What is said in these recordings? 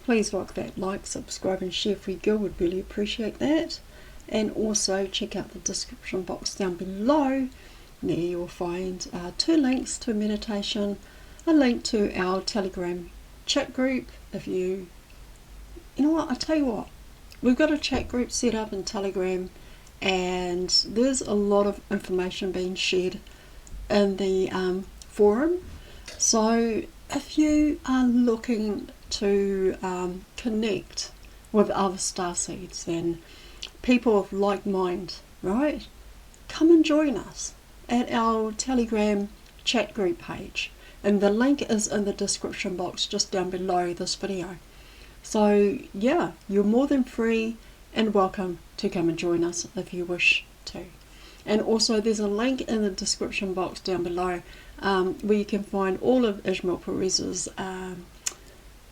please rock that like, subscribe and share for your girl, would really appreciate that. And also check out the description box down below. There you will find 2 links to meditation, a link to our Telegram chat group. If you know what, I tell you what, we've got a chat group set up in Telegram, and there's a lot of information being shared in the forum. So if you are looking to connect with other starseeds and people of like mind, right, come and join us at our Telegram chat group page, and the link is in the description box just down below this video. So yeah, you're more than free and welcome to come and join us if you wish to. And also there's a link in the description box down below where you can find all of Ishmael Perez's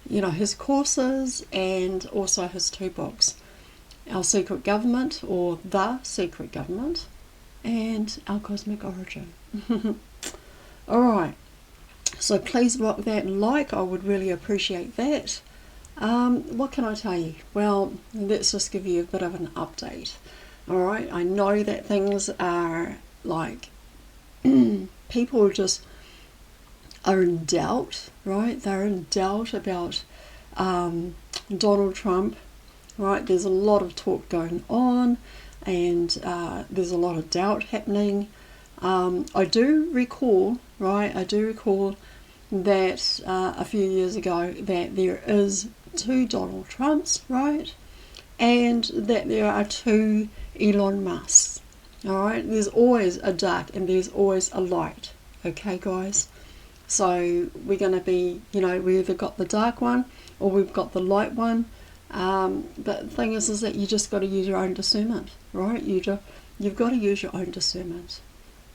his courses, and also his 2 books, Our Secret Government, or The Secret Government, and Our Cosmic Origin. Alright, so please rock that like, I would really appreciate that. What can I tell you? Well, let's just give you a bit of an update. Alright, I know that things are like, people just are in doubt, right? They're in doubt about Donald Trump, right? There's a lot of talk going on, and there's a lot of doubt happening. I do recall that a few years ago that there is 2 Donald Trumps, right? And that there are 2 Elon Musks. Alright, there's always a dark and there's always a light. Okay, guys? So we're going to be, we either got the dark one or we've got the light one. But the thing is that you just got to use your own discernment, right? You've got to use your own discernment.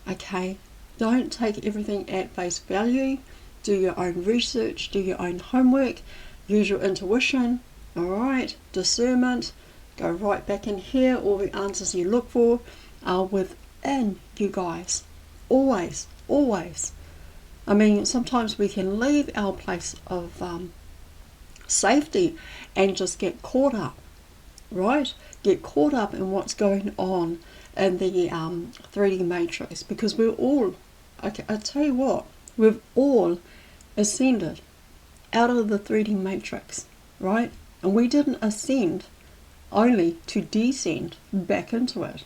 Okay? Don't take everything at face value. Do your own research, do your own homework, use your intuition, alright? Discernment, go right back in here. All the answers you look for are within you guys. Always, always. I mean, sometimes we can leave our place of safety and just get caught up, right? Get caught up in what's going on in the 3D matrix, because we're all, okay, I tell you what, we've all ascended out of the 3D matrix, right? And we didn't ascend only to descend back into it.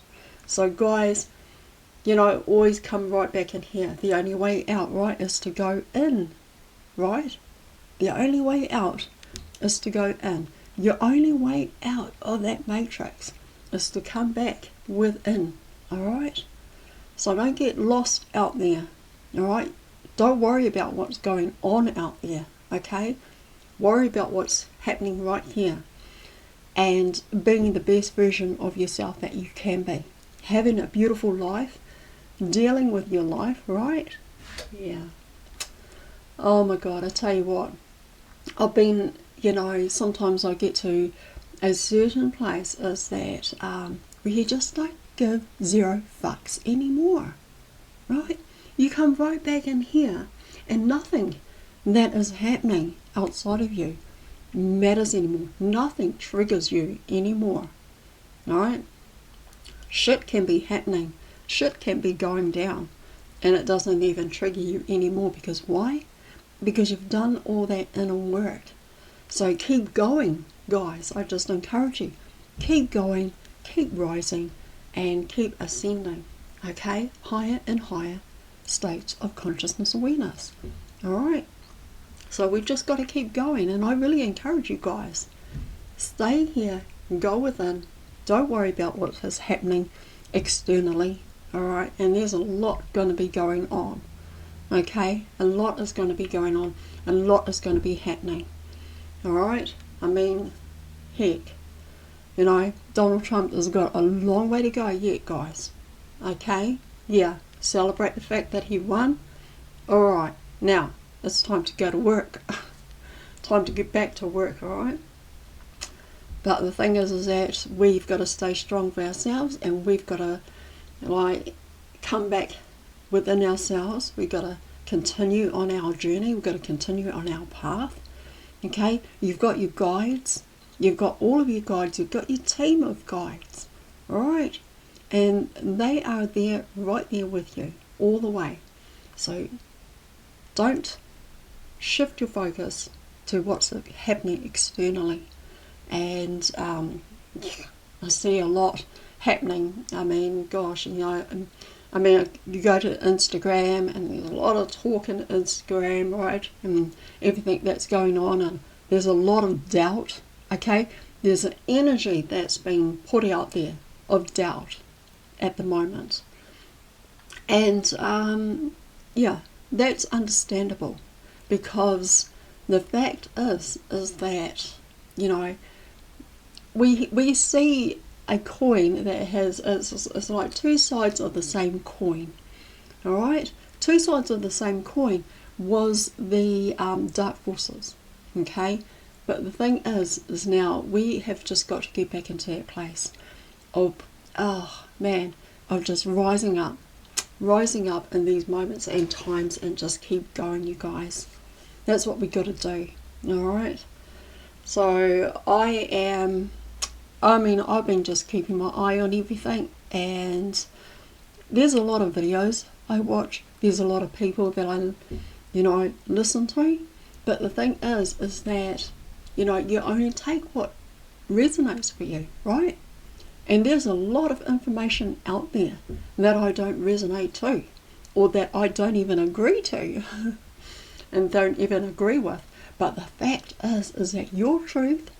So guys, always come right back in here. The only way out, right, is to go in, right? The only way out is to go in. Your only way out of that matrix is to come back within, alright? So don't get lost out there, alright? Don't worry about what's going on out there, okay? Worry about what's happening right here, and being the best version of yourself that you can be. Having a beautiful life, dealing with your life, right? Yeah. Oh my God, I tell you what, I've been, sometimes I get to a certain place is that where you just don't give 0 fucks anymore, right? You come right back in here, and nothing that is happening outside of you matters anymore. Nothing triggers you anymore, alright? Shit can be happening, shit can be going down, and it doesn't even trigger you anymore. Because why? Because you've done all that inner work. So keep going, guys. I just encourage you, keep going, keep rising, and keep ascending, okay? Higher and higher states of consciousness awareness. Alright, so we've just got to keep going, and I really encourage you guys, stay here, go within, don't worry about what is happening externally. Alright, and there's a lot going to be going on, okay? A lot is going to be going on, a lot is going to be happening. Alright, I mean, heck, Donald Trump has got a long way to go yet, guys. Okay, yeah, celebrate the fact that he won. Alright, now it's time to go to work. Time to get back to work, alright? But the thing is that we've got to stay strong for ourselves, and we've got to come back within ourselves. We've got to continue on our journey. We've got to continue on our path. Okay, you've got your guides, you've got all of your guides, you've got your team of guides, all right, and they are there, right there with you all the way. So don't shift your focus to what's happening externally. And I see a lot happening. I mean, gosh, you know, I mean, you go to Instagram and there's a lot of talk in Instagram, right? And everything that's going on, and there's a lot of doubt, okay? There's an energy that's being put out there of doubt at the moment. And yeah, that's understandable, because the fact is that, you know, we see a coin that has, it's like two sides of the same coin, all right? Two sides of the same coin was the dark forces, okay? But the thing is now we have just got to get back into that place of, oh man, of just rising up in these moments and times, and just keep going, you guys. That's what we got to do, all right? So I've been just keeping my eye on everything, and there's a lot of videos I watch, there's a lot of people that I, you know, listen to, but the thing is that, you know, you only take what resonates for you, right? And there's a lot of information out there that I don't resonate to, or that I don't even agree to and don't even agree with. But the fact is that your truth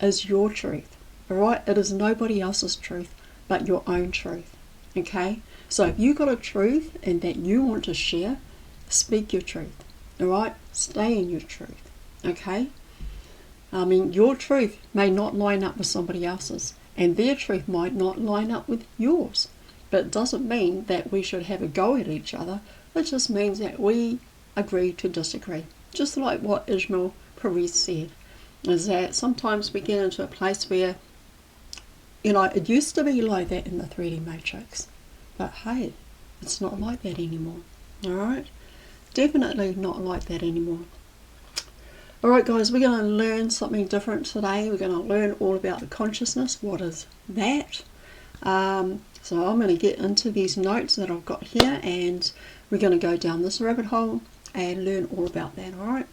is your truth, all right? It is nobody else's truth but your own truth, okay? So if you got a truth and that you want to share, speak your truth, all right? Stay in your truth, okay? I mean, your truth may not line up with somebody else's, and their truth might not line up with yours. But it doesn't mean that we should have a go at each other. It just means that we agree to disagree. Just like what Ishmael Perez said, is that sometimes we get into a place where, you know, it used to be like that in the 3D matrix. But hey, it's not like that anymore. Alright? Definitely not like that anymore. Alright guys, we're going to learn something different today. We're going to learn all about the consciousness. What is that? So I'm going to get into these notes that I've got here, and we're going to go down this rabbit hole and learn all about that, alright?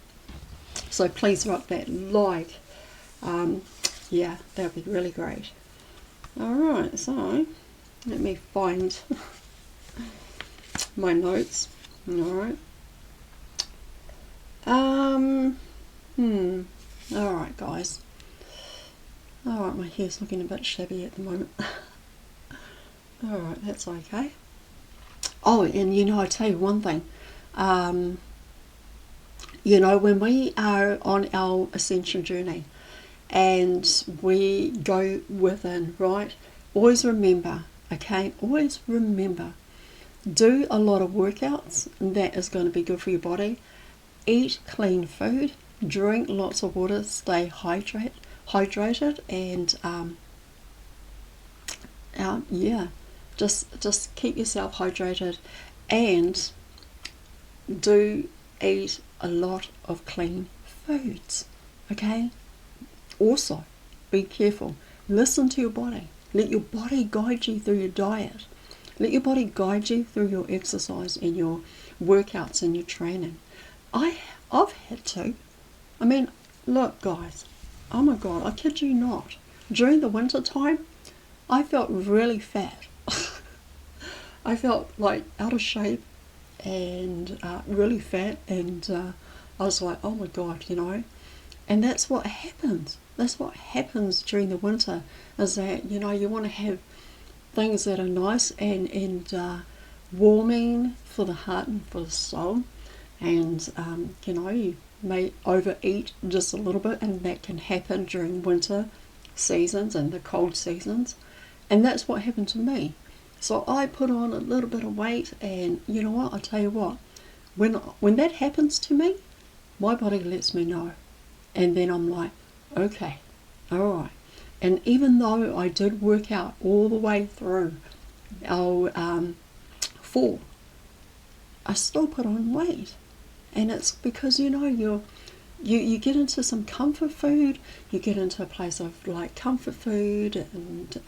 So please rock that like. Yeah, that would be really great. Alright, so let me find my notes. Alright. Alright guys. Alright, my hair's looking a bit shabby at the moment. Alright, that's okay. Oh, and you know, I tell you one thing. You know, when we are on our ascension journey and we go within, right? Always remember, okay? Always remember, do a lot of workouts. That is going to be good for your body. Eat clean food. Drink lots of water. Stay hydrated, and yeah, just keep yourself hydrated, and do eat a lot of clean foods, okay? Also, be careful. Listen to your body. Let your body guide you through your diet. Let your body guide you through your exercise and your workouts and your training. I've had to. I mean, look guys, oh my god, I kid you not. During the winter time, I felt really fat. I felt like out of shape and really fat, and I was like, oh my god, you know. And that's what happens. That's what happens during the winter, is that, you know, you want to have things that are nice and warming for the heart and for the soul. And, you know, you may overeat just a little bit, and that can happen during winter seasons and the cold seasons. And that's what happened to me. So I put on a little bit of weight, and you know what, I tell you what, when that happens to me, my body lets me know. And then I'm like, okay, alright. And even though I did work out all the way through our fall, I still put on weight. And it's because, you know, you get into some comfort food, you get into a place of like comfort food, and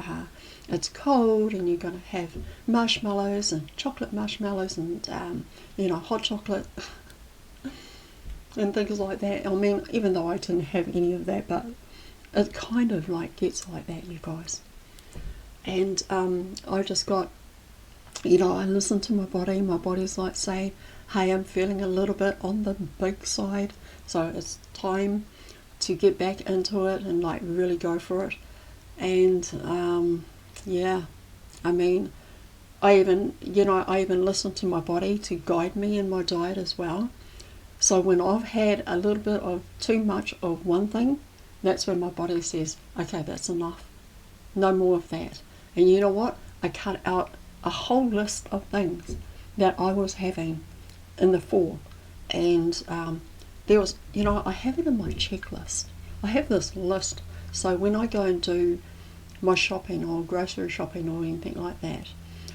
it's cold, and you're going to have marshmallows and chocolate marshmallows and hot chocolate and things like that. I mean, even though I didn't have any of that, but it kind of like gets like that, you guys. And I just got, I listen to my body. My body's like saying, hey, I'm feeling a little bit on the big side, so it's time to get back into it and like really go for it. And yeah, I mean, I even listen to my body to guide me in my diet as well. So when I've had a little bit of too much of one thing, that's when my body says, okay, that's enough, no more of that. And you know what? I cut out a whole list of things that I was having in the fall. And there was, I have it in my checklist. I have this list. So when I go and do my shopping or grocery shopping or anything like that,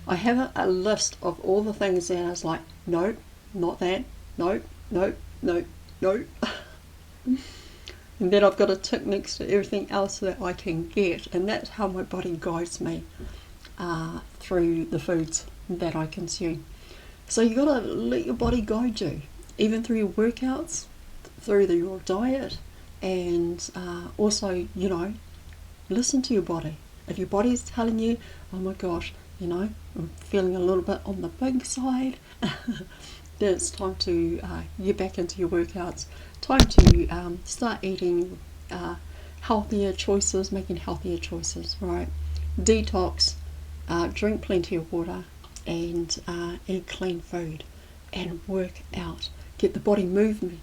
I have a list of all the things that I was like, nope, not that, nope, nope, nope, nope. And then I've got a tick next to everything else that I can get, and that's how my body guides me through the foods that I consume. So you got to let your body guide you, even through your workouts, through your diet, and also, listen to your body. If your body's telling you, oh my gosh, I'm feeling a little bit on the big side, then it's time to get back into your workouts. Time to start eating healthier choices, making healthier choices, right? Detox, drink plenty of water, and eat clean food, and work out. Get the body moving,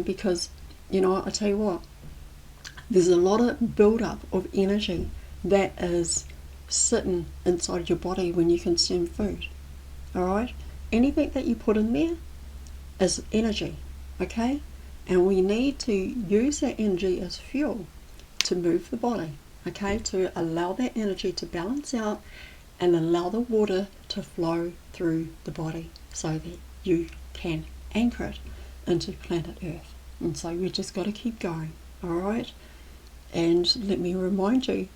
because, I tell you what, there's a lot of build-up of energy that is sitting inside your body when you consume food, all right? Anything that you put in there is energy, okay? And we need to use that energy as fuel to move the body, okay? To allow that energy to balance out and allow the water to flow through the body so that you can anchor it into planet Earth. And so we just got to keep going, all right? And let me remind you,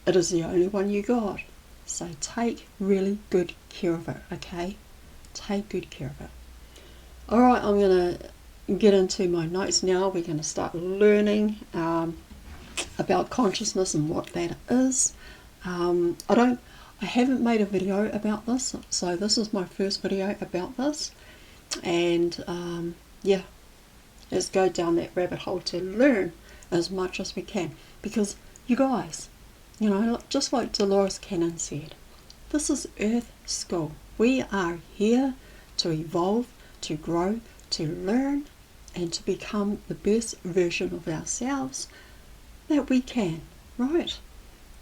it is the only one you got. So take really good care of it, okay? Take good care of it. All right, I'm going to get into my notes now. We're going to start learning about consciousness and what that is. I haven't made a video about this, so this is my first video about this. And yeah, let's go down that rabbit hole to learn as much as we can. Because you guys, just like Dolores Cannon said, this is Earth School. We are here to evolve, to grow, to learn, and to become the best version of ourselves that we can, right?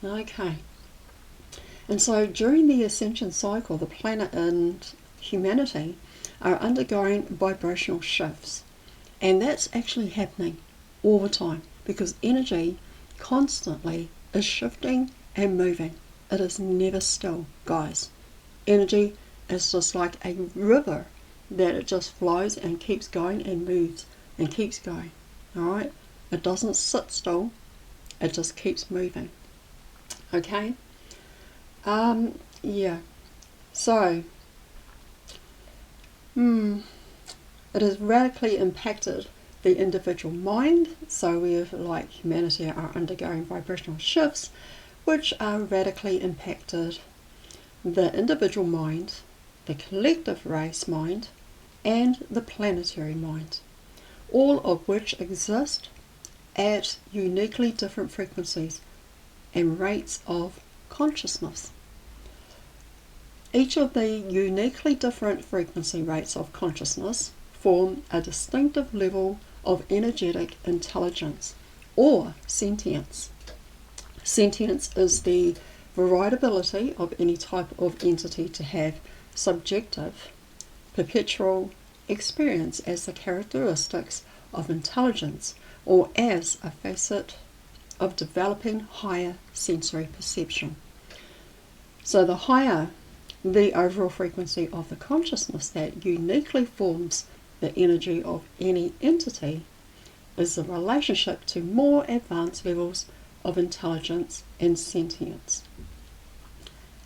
Okay. And so during the ascension cycle, the planet and humanity are undergoing vibrational shifts. And that's actually happening all the time, because energy constantly is shifting and moving. It is never still, guys. Energy is just like a river that it just flows and keeps going and moves and keeps going. All right? It doesn't sit still. It just keeps moving. Okay? Yeah. So, it has radically impacted the individual mind. So we have, like humanity, are undergoing vibrational shifts, which are radically impacted the individual mind, the collective race mind, and the planetary mind, all of which exist at uniquely different frequencies and rates of consciousness. Each of the uniquely different frequency rates of consciousness form a distinctive level of energetic intelligence or sentience. Sentience is the variability of any type of entity to have subjective, perpetual experience as the characteristics of intelligence, or as a facet of developing higher sensory perception. So the higher the overall frequency of the consciousness that uniquely forms the energy of any entity, is the relationship to more advanced levels of intelligence and sentience.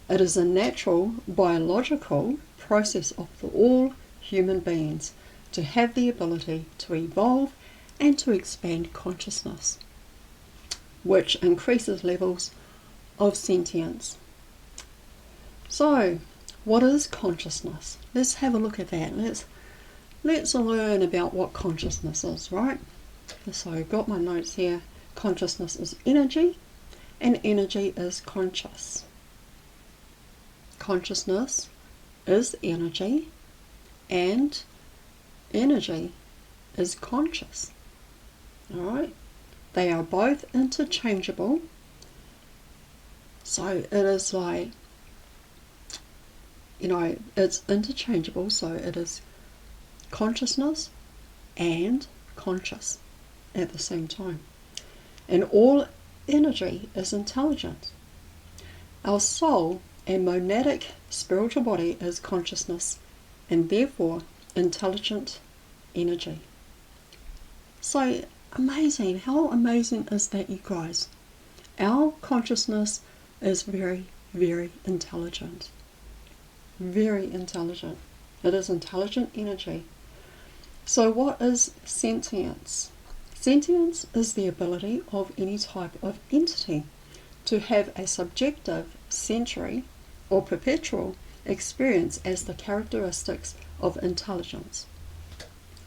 It is a natural biological process of all human beings to have the ability to evolve and to expand consciousness, which increases levels of sentience. So, what is consciousness? Let's have a look at that. Let's learn about what consciousness is, right? So I've got my notes here. Consciousness is energy, and energy is conscious. Consciousness is energy, and energy is conscious. Alright? They are both interchangeable. So it is like, it's interchangeable, so it is consciousness and conscious at the same time. And all energy is intelligent. Our soul and monadic spiritual body is consciousness, and therefore intelligent energy. So amazing. How amazing is that, you guys? Our consciousness is very, very intelligent. Very intelligent. It is intelligent energy. So what is sentience? Sentience is the ability of any type of entity to have a subjective, sensory, or perpetual experience as the characteristics of intelligence,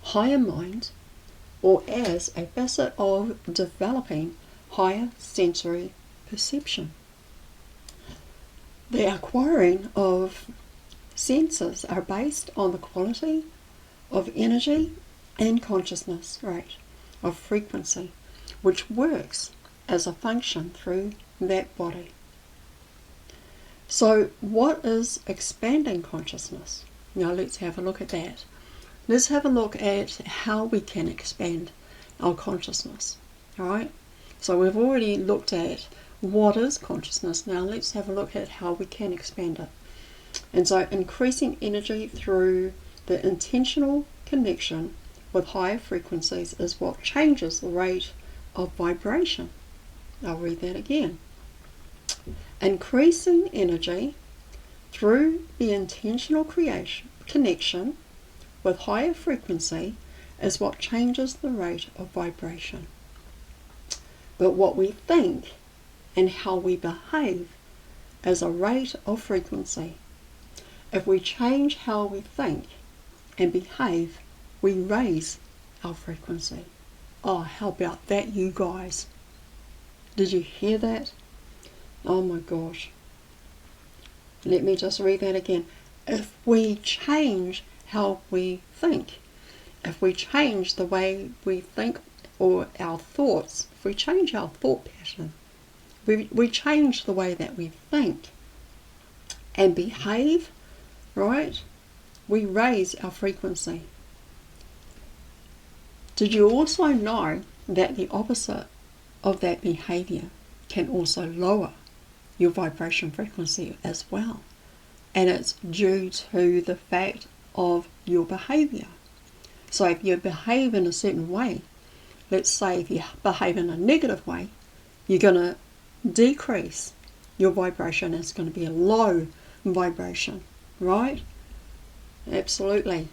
higher mind, or as a facet of developing higher sensory perception. The acquiring of senses are based on the quality of energy and consciousness rate of frequency, which works as a function through that body. So what is expanding consciousness? Now let's have a look at that. Let's have a look at how we can expand our consciousness. Alright? So we've already looked at what is consciousness. Now let's have a look at how we can expand it. And so increasing energy through the intentional connection with higher frequencies is what changes the rate of vibration. I'll read that again. Increasing energy through the intentional connection with higher frequency is what changes the rate of vibration. But what we think and how we behave is a rate of frequency. If we change how we think and behave, we raise our frequency. Oh, how about that, you guys? Did you hear that? Oh my gosh. Let me just read that again. If we change how we think, if we change the way we think or our thoughts, if we change our thought pattern, we change the way that we think and behave, right? We raise our frequency. Did you also know that the opposite of that behavior can also lower your vibration frequency as well? And it's due to the fact of your behavior. So if you behave in a certain way, let's say if you behave in a negative way, you're going to decrease your vibration. It's going to be a low vibration, right? Absolutely.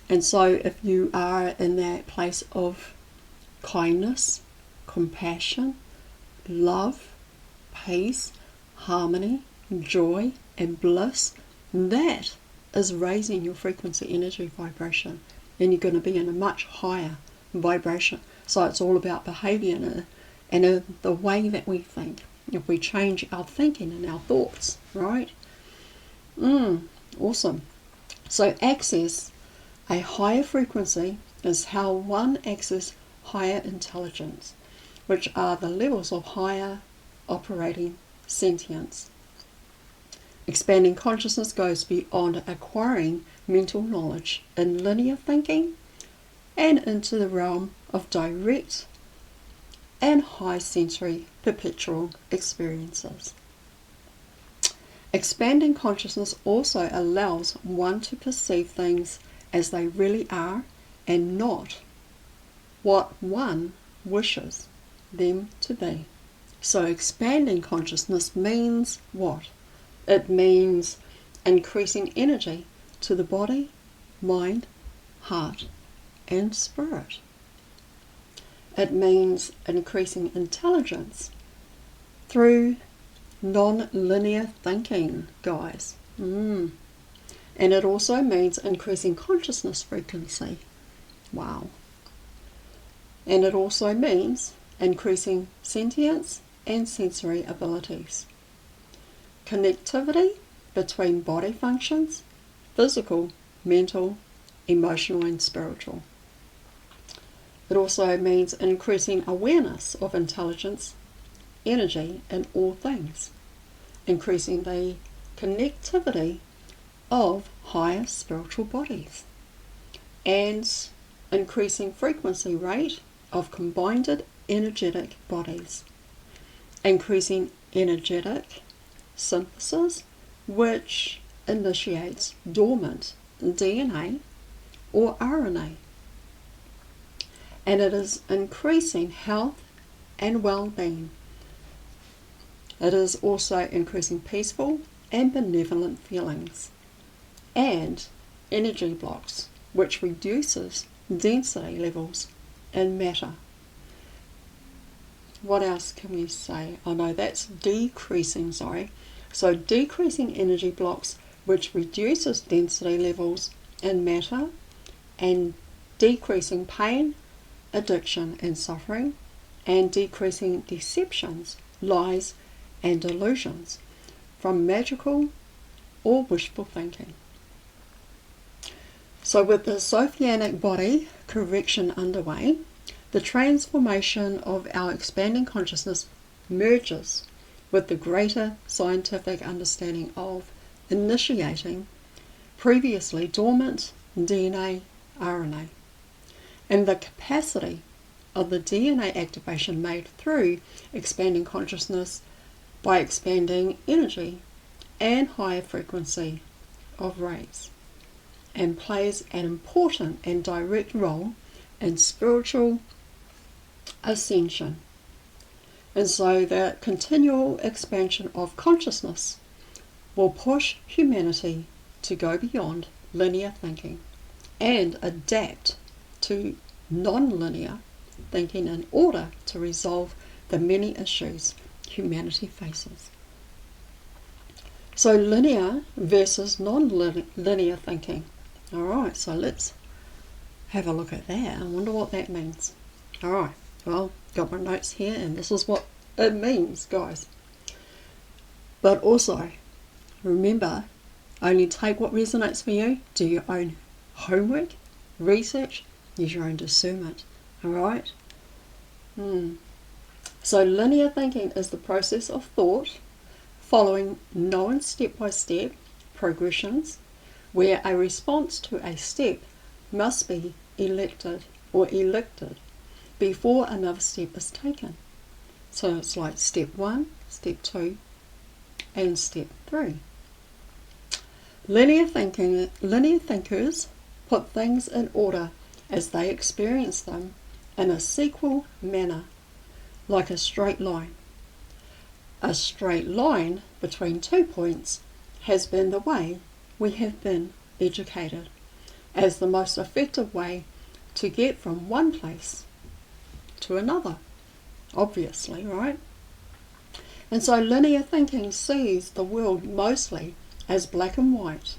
And so if you are in that place of kindness, compassion, love, peace, harmony, joy, and bliss, that is raising your frequency, energy, vibration, and you're going to be in a much higher vibration. So it's all about behavior and the way that we think. If we change our thinking and our thoughts, right? Awesome. So access a higher frequency is how one accesses higher intelligence, which are the levels of higher operating sentience. Expanding consciousness goes beyond acquiring mental knowledge in linear thinking and into the realm of direct and high sensory perpetual experiences. Expanding consciousness also allows one to perceive things as they really are and not what one wishes them to be. So expanding consciousness means what? It means increasing energy to the body, mind, heart, and spirit. It means increasing intelligence through non-linear thinking, guys. And it also means increasing consciousness frequency. Wow. And it also means increasing sentience and sensory abilities. Connectivity between body functions, physical, mental, emotional, and spiritual. It also means increasing awareness of intelligence, energy in all things, increasing the connectivity of higher spiritual bodies, and increasing frequency rate of combined energetic bodies, increasing energetic synthesis, which initiates dormant DNA or RNA. And it is increasing health and well-being. It is also increasing peaceful and benevolent feelings, and energy blocks, which reduces density levels in matter. What else can we say? Oh no, that's decreasing, sorry. So decreasing energy blocks, which reduces density levels in matter, and decreasing pain, addiction and suffering, and decreasing deceptions, lies and delusions from magical or wishful thinking. So with the Sophianic body correction underway, the transformation of our expanding consciousness merges with the greater scientific understanding of initiating previously dormant DNA, RNA, and the capacity of the DNA activation made through expanding consciousness by expanding energy and higher frequency of rays, and plays an important and direct role in spiritual ascension. And so the continual expansion of consciousness will push humanity to go beyond linear thinking and adapt to non-linear thinking in order to resolve the many issues humanity faces. So linear versus non-linear thinking. Alright, so let's have a look at that. I wonder what that means. Alright, well, got my notes here and this is what it means, guys. But also, remember, only take what resonates for you, do your own homework, research, use your own discernment. Alright? So linear thinking is the process of thought following known step-by-step progressions where a response to a step must be elected before another step is taken. So it's like step 1, step 2, and step 3. Linear thinkers put things in order as they experience them in a sequential manner, like a straight line. A straight line between 2 points has been the way we have been educated as the most effective way to get from one place to another, obviously, right? And so linear thinking sees the world mostly as black and white,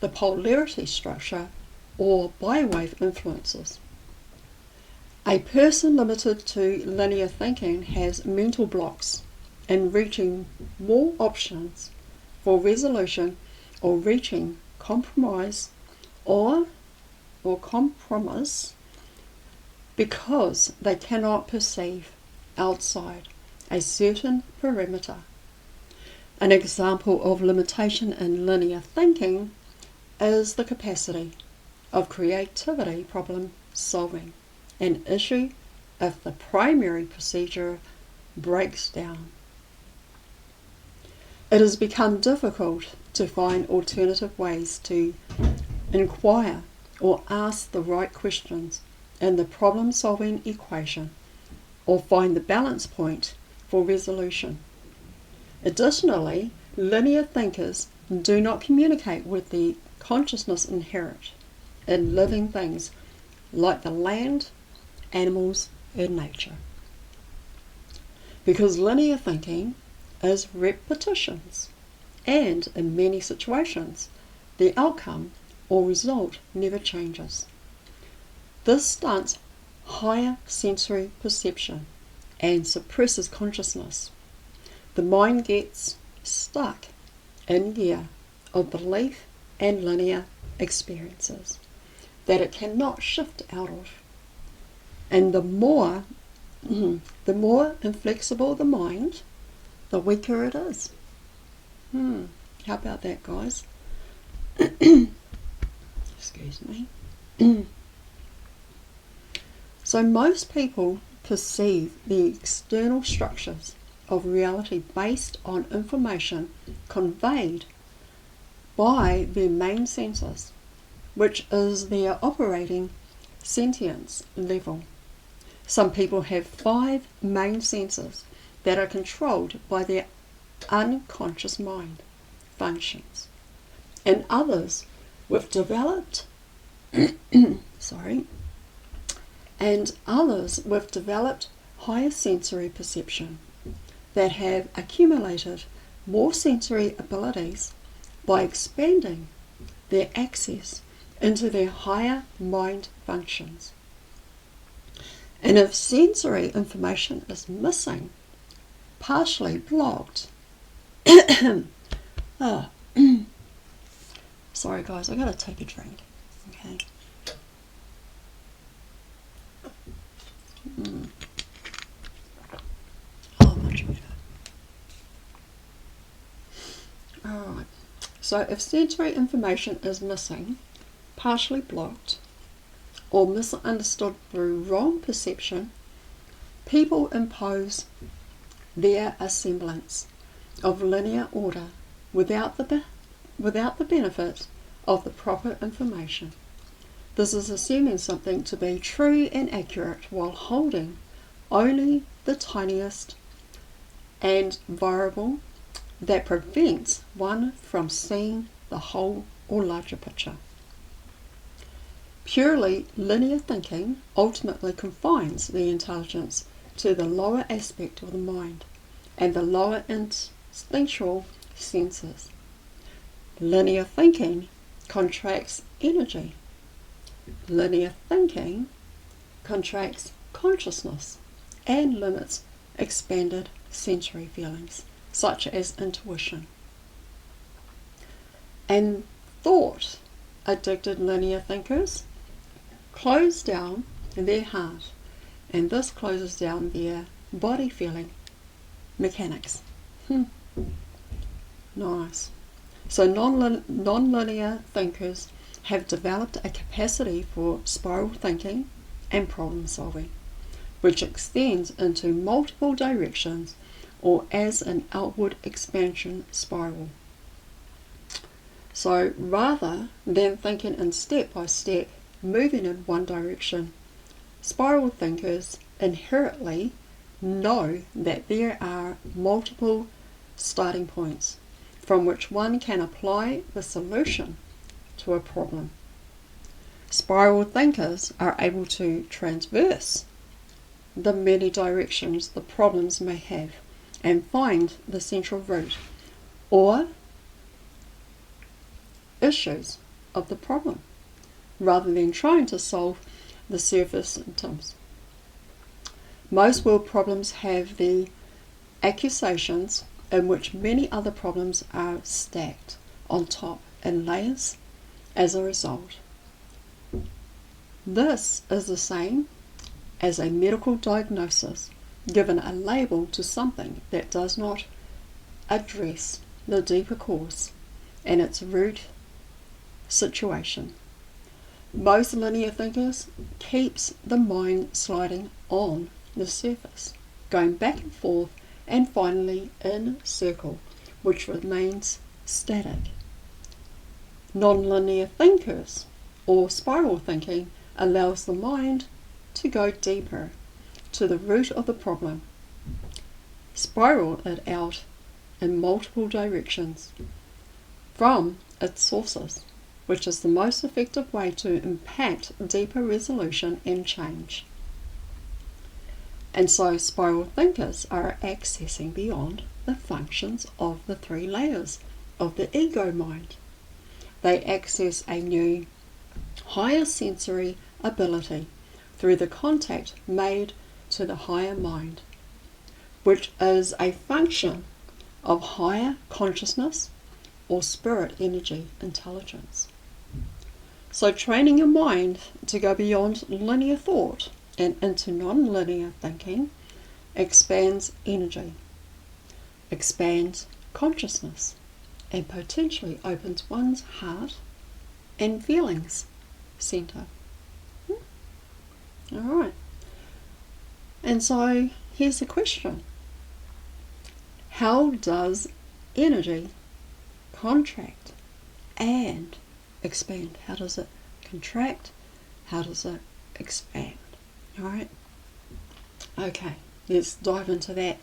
the polarity structure or biwave influences. A person limited to linear thinking has mental blocks in reaching more options for resolution or reaching compromise or compromise because they cannot perceive outside a certain perimeter. An example of limitation in linear thinking is the capacity of creativity problem solving, an issue if the primary procedure breaks down. It has become difficult to find alternative ways to inquire or ask the right questions in the problem-solving equation or find the balance point for resolution. Additionally, linear thinkers do not communicate with the consciousness inherent in living things like the land, animals, and nature. Because linear thinking is repetitions, and in many situations, the outcome or result never changes. This stunts higher sensory perception and suppresses consciousness. The mind gets stuck in gear of belief and linear experiences that it cannot shift out of. And the more inflexible the mind, the weaker it is. How about that, guys? Excuse me. So most people perceive the external structures of reality based on information conveyed by their main senses, which is their operating sentience level. Some people have 5 main senses that are controlled by their unconscious mind functions, and others with developed higher sensory perception that have accumulated more sensory abilities by expanding their access into their higher mind functions. And if sensory information is missing, partially blocked, sorry guys, I gotta take a drink. Okay. Oh, much better. Alright, so if sensory information is missing, partially blocked, or misunderstood through wrong perception, people impose their semblance of linear order without the benefit of the proper information. This is assuming something to be true and accurate while holding only the tiniest and variable that prevents one from seeing the whole or larger picture. Purely linear thinking ultimately confines the intelligence to the lower aspect of the mind and the lower instinctual senses. Linear thinking contracts energy. Linear thinking contracts consciousness and limits expanded sensory feelings, such as intuition. And thought-addicted linear thinkers close down their heart, and this closes down their body feeling mechanics. Nice. So non-linear thinkers have developed a capacity for spiral thinking and problem solving, which extends into multiple directions or as an outward expansion spiral. So rather than thinking in step by step, moving in one direction, spiral thinkers inherently know that there are multiple starting points from which one can apply the solution to a problem. Spiral thinkers are able to traverse the many directions the problems may have and find the central root or issues of the problem, rather than trying to solve the surface symptoms. Most world problems have the accusations in which many other problems are stacked on top in layers as a result. This is the same as a medical diagnosis given a label to something that does not address the deeper cause and its root situation. Most linear thinkers keeps the mind sliding on the surface, going back and forth and finally in circle, which remains static. Non-linear thinkers or spiral thinking allows the mind to go deeper to the root of the problem, spiral it out in multiple directions from its sources, which is the most effective way to impact deeper resolution and change. And so spiral thinkers are accessing beyond the functions of the three layers of the ego mind. They access a new, higher sensory ability through the contact made to the higher mind, which is a function of higher consciousness or spirit energy intelligence. So training your mind to go beyond linear thought and into non-linear thinking expands energy, expands consciousness, and potentially opens one's heart and feelings center. Alright. And so here's the question. How does energy contract and expand? How does it contract? How does it expand? Alright? Okay, let's dive into that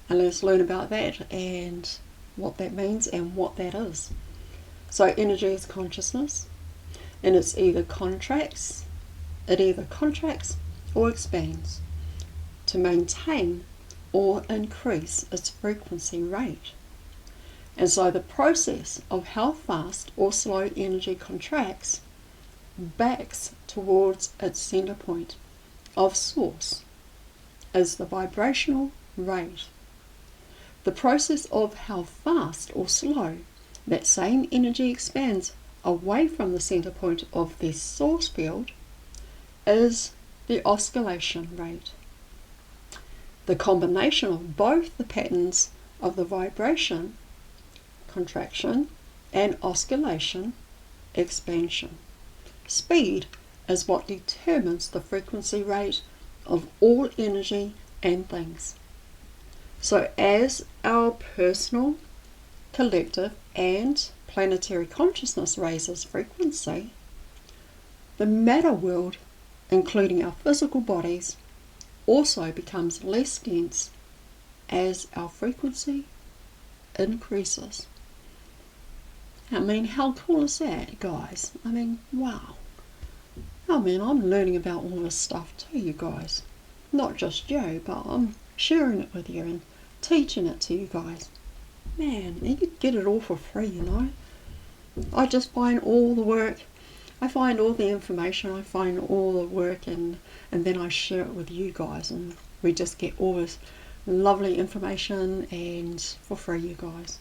and let's learn about that and what that means and what that is. So energy is consciousness, and it either contracts or expands to maintain or increase its frequency rate. And so the process of how fast or slow energy contracts backs towards its center point of source is the vibrational rate. The process of how fast or slow that same energy expands away from the center point of the source field is the oscillation rate. The combination of both the patterns of the vibration, contraction, and oscillation, expansion. Speed is what determines the frequency rate of all energy and things. So as our personal, collective, and planetary consciousness raises frequency, the matter world, including our physical bodies, also becomes less dense as our frequency increases. I mean, how cool is that, guys? I mean, wow. I mean, I'm learning about all this stuff too, you guys. Not just you, but I'm sharing it with you and teaching it to you guys. Man, you could get it all for free, you know. I just find all the work, I find all the information, I find all the work, and then I share it with you guys, and we just get all this lovely information and for free, you guys.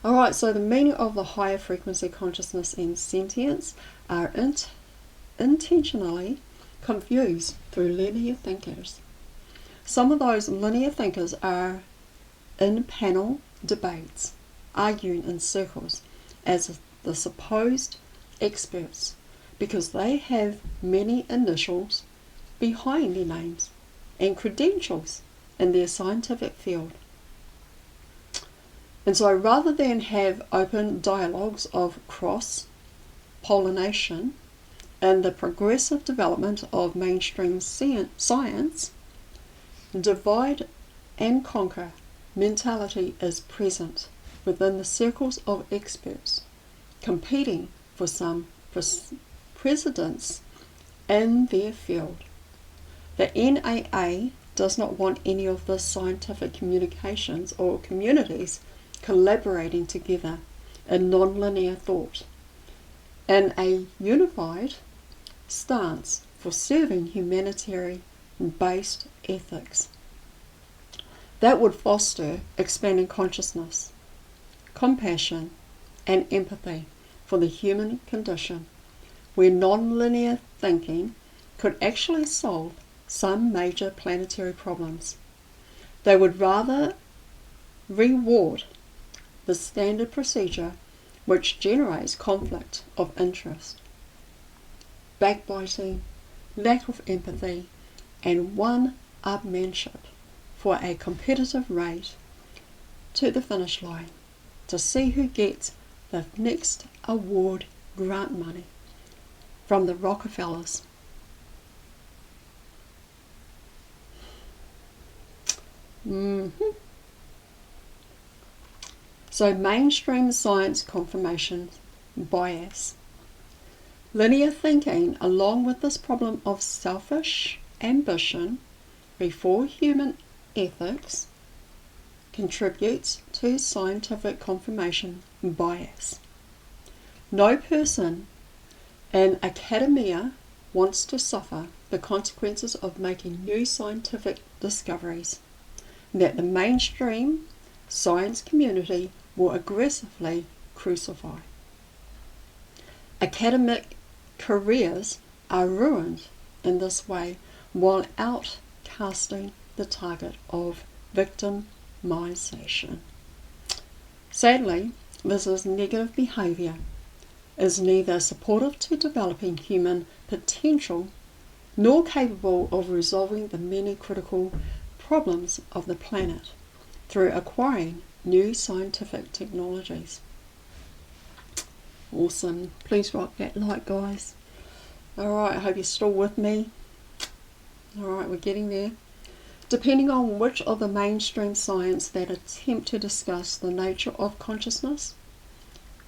Alright, so the meaning of the higher frequency consciousness and sentience are intentionally confused through linear thinkers. Some of those linear thinkers are in panel debates, arguing in circles as the supposed experts because they have many initials behind their names and credentials in their scientific field. And so rather than have open dialogues of cross-pollination and the progressive development of mainstream science, divide and conquer mentality is present within the circles of experts, competing for some precedence in their field. The NAA does not want any of the scientific communications or communities collaborating together in non-linear thought in a unified stance for serving humanitarian-based ethics. That would foster expanding consciousness, compassion, and empathy for the human condition, where non-linear thinking could actually solve some major planetary problems. They would rather reward the standard procedure which generates conflict of interest, backbiting, lack of empathy, and one-upmanship for a competitive race to the finish line to see who gets the next award grant money from the Rockefellers. So mainstream science confirmation bias. Linear thinking, along with this problem of selfish ambition before human ethics, contributes to scientific confirmation bias. No person in academia wants to suffer the consequences of making new scientific discoveries that the mainstream science community will aggressively crucify. Academic careers are ruined in this way while outcasting the target of victimization. Sadly, this is negative behaviour, is neither supportive to developing human potential nor capable of resolving the many critical problems of the planet through acquiring new scientific technologies. Awesome. Please rock that like, guys. Alright, I hope you're still with me. Alright, we're getting there. Depending on which of the mainstream science that attempt to discuss the nature of consciousness,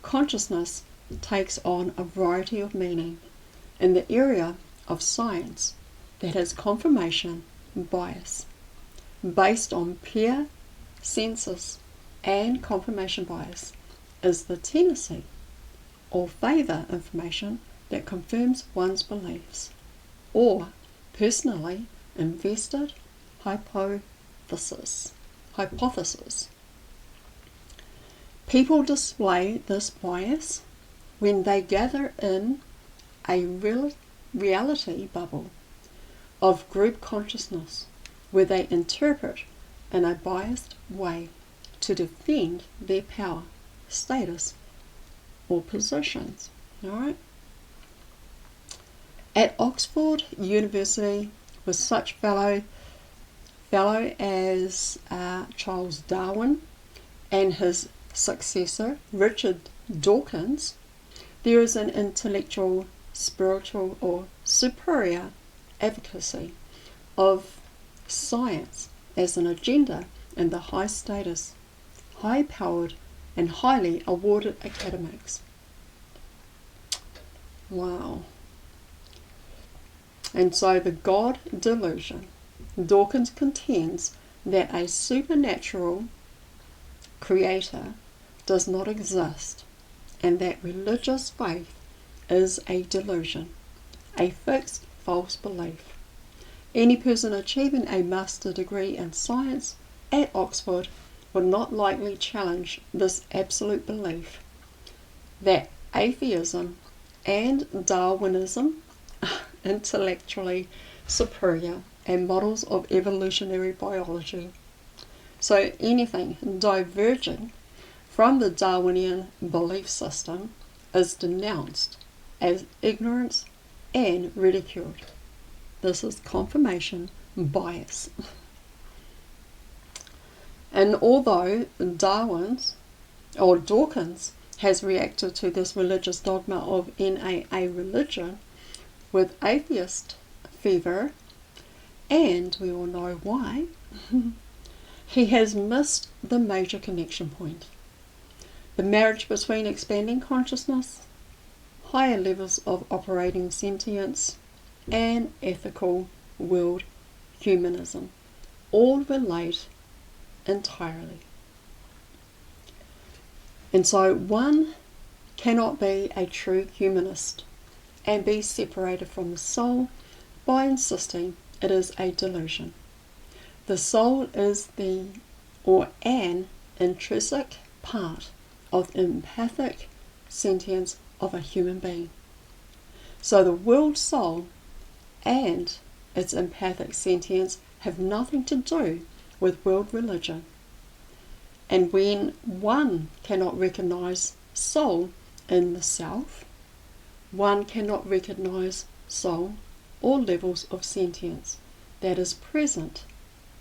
consciousness takes on a variety of meaning in the area of science that has confirmation bias based on peer census, and confirmation bias is the tendency or favour information that confirms one's beliefs or personally invested hypothesis. People display this bias when they gather in a reality bubble of group consciousness where they interpret in a biased way to defend their power, status, or positions. Alright? At Oxford University was such fellow as Charles Darwin and his successor Richard Dawkins, there is an intellectual, spiritual, or superior advocacy of science as an agenda in the high status, high powered, and highly awarded academics. Wow. And so the God delusion. Dawkins contends that a supernatural creator does not exist and that religious faith is a delusion, a fixed false belief. Any person achieving a master degree in science at Oxford would not likely challenge this absolute belief that atheism and Darwinism are intellectually superior and models of evolutionary biology. So anything diverging from the Darwinian belief system is denounced as ignorance and ridiculed. This is confirmation bias. And although Dawkins has reacted to this religious dogma of NAA religion with atheist fever, and we all know why, he has missed the major connection point. The marriage between expanding consciousness, higher levels of operating sentience, and ethical world humanism all relate entirely. And so one cannot be a true humanist and be separated from the soul by insisting it is a delusion. The soul is an intrinsic part of the empathic sentience of a human being. So the world soul and its empathic sentience have nothing to do with world religion. And when one cannot recognize soul in the self, one cannot recognize soul or levels of sentience that is present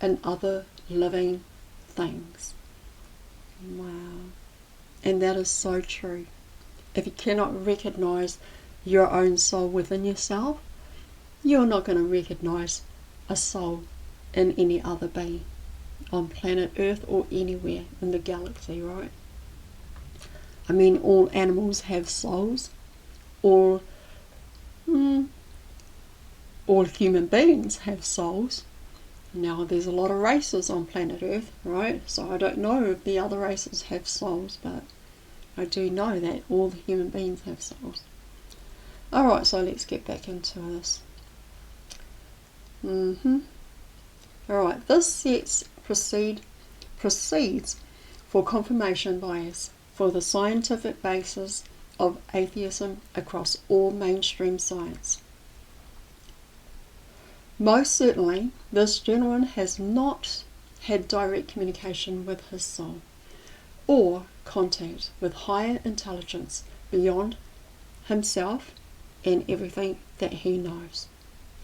in other living things. Wow. And that is so true. If you cannot recognize your own soul within yourself, you're not going to recognize a soul in any other being. on planet Earth or anywhere in the galaxy, right? I mean, all animals have souls. All human beings have souls. Now, there's a lot of races on planet Earth, right? So I don't know if the other races have souls, but I do know that all the human beings have souls. Alright, so let's get back into this. Alright, this set proceeds for confirmation bias for the scientific basis of atheism across all mainstream science. Most certainly, this gentleman has not had direct communication with his soul or contact with higher intelligence beyond himself and everything that he knows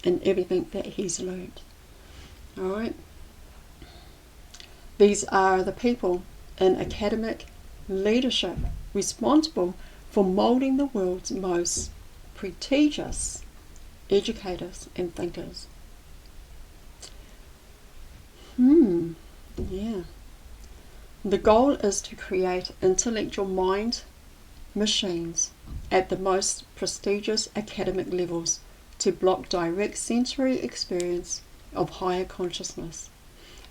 and everything that he's learned. Alright? These are the people in academic leadership responsible for moulding the world's most prestigious educators and thinkers. Yeah. The goal is to create intellectual mind machines at the most prestigious academic levels to block direct sensory experience of higher consciousness,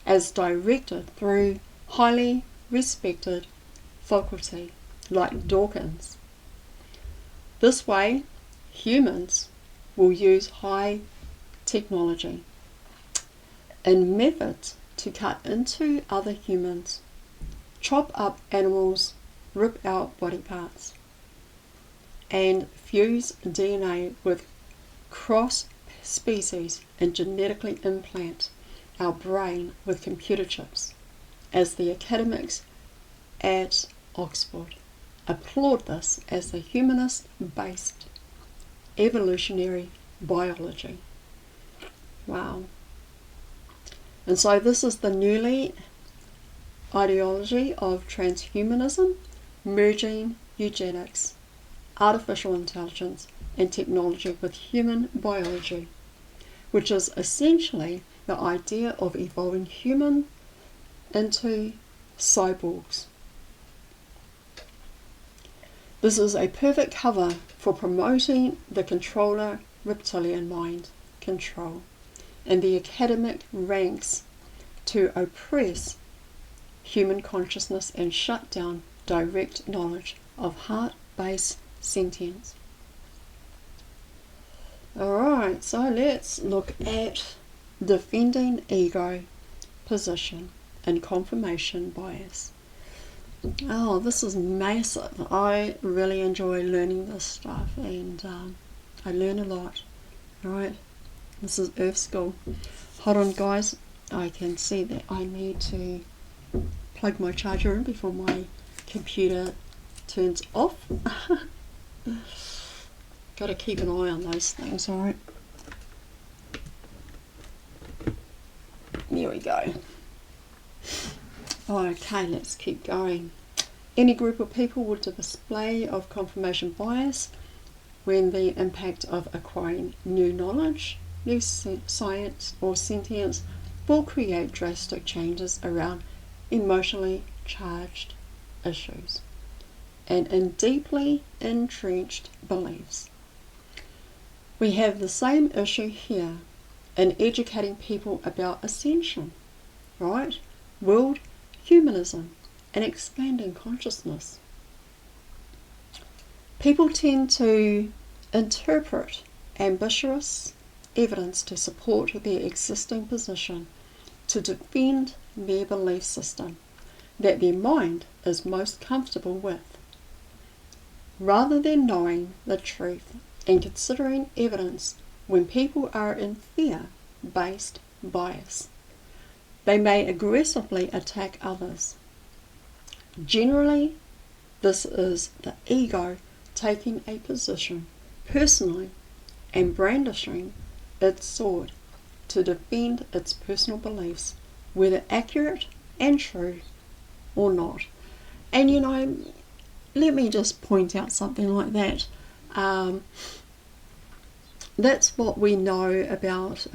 as directed through highly respected faculty like Dawkins. This way, humans will use high technology and methods to cut into other humans, chop up animals, rip out body parts, and fuse DNA with cross-species and genetically implant our brain with computer chips, as the academics at Oxford applaud this as the humanist-based evolutionary biology. Wow. And so this is the newly ideology of transhumanism, merging eugenics, artificial intelligence, and technology with human biology, which is essentially the idea of evolving human into cyborgs. This is a perfect cover for promoting the controller reptilian mind control and the academic ranks to oppress human consciousness and shut down direct knowledge of heart-based sentience. Alright, so let's look at defending ego position and confirmation bias. Oh, this is massive. I really enjoy learning this stuff, and I learn a lot. Alright, this is Earth School. Hold on, guys. I can see that I need to plug my charger in before my computer turns off. Got to keep an eye on those things, alright? There we go. Okay, let's keep going. Any group of people with a display of confirmation bias when the impact of acquiring new knowledge, new science or sentience will create drastic changes around emotionally charged issues and in deeply entrenched beliefs. We have the same issue here in educating people about ascension, right? World humanism and expanding consciousness. People tend to interpret ambiguous evidence to support their existing position, to defend their belief system that their mind is most comfortable with, rather than knowing the truth and considering evidence. When people are in fear-based bias, they may aggressively attack others. Generally, this is the ego taking a position personally and brandishing its sword to defend its personal beliefs, whether accurate and true or not. And you know, let me just point out something like that. That's what we know about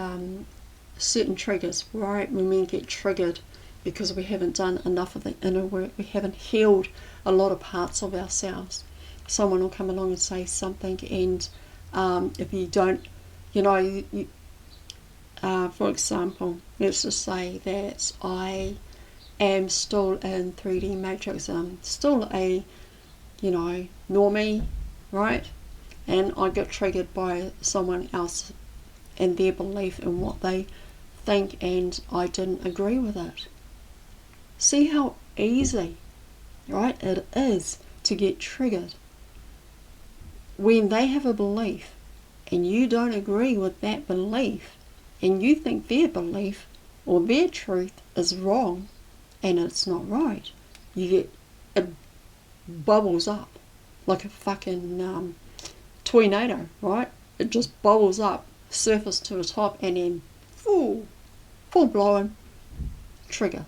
certain triggers, right? When we get triggered because we haven't done enough of the inner work. We haven't healed a lot of parts of ourselves. Someone will come along and say something, and if you don't, for example, let's just say that I am still in 3D matrix. I'm still a, normie, right? And I get triggered by someone else and their belief in what they think, and I didn't agree with it. See how easy, right, it is to get triggered when they have a belief and you don't agree with that belief, and you think their belief or their truth is wrong and it's not right. It bubbles up like a fucking tornado, right? It just bubbles up, surface to the top, and then full blown trigger.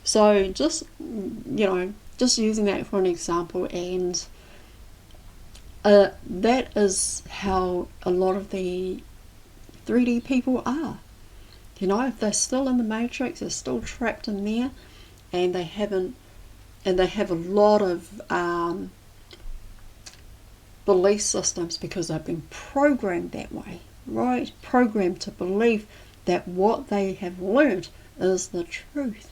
So just using that for an example, and that is how a lot of the 3D people are. If they're still in the matrix, they're still trapped in there, and they have a lot of belief systems because they've been programmed that way, right? Programmed to believe that what they have learnt is the truth.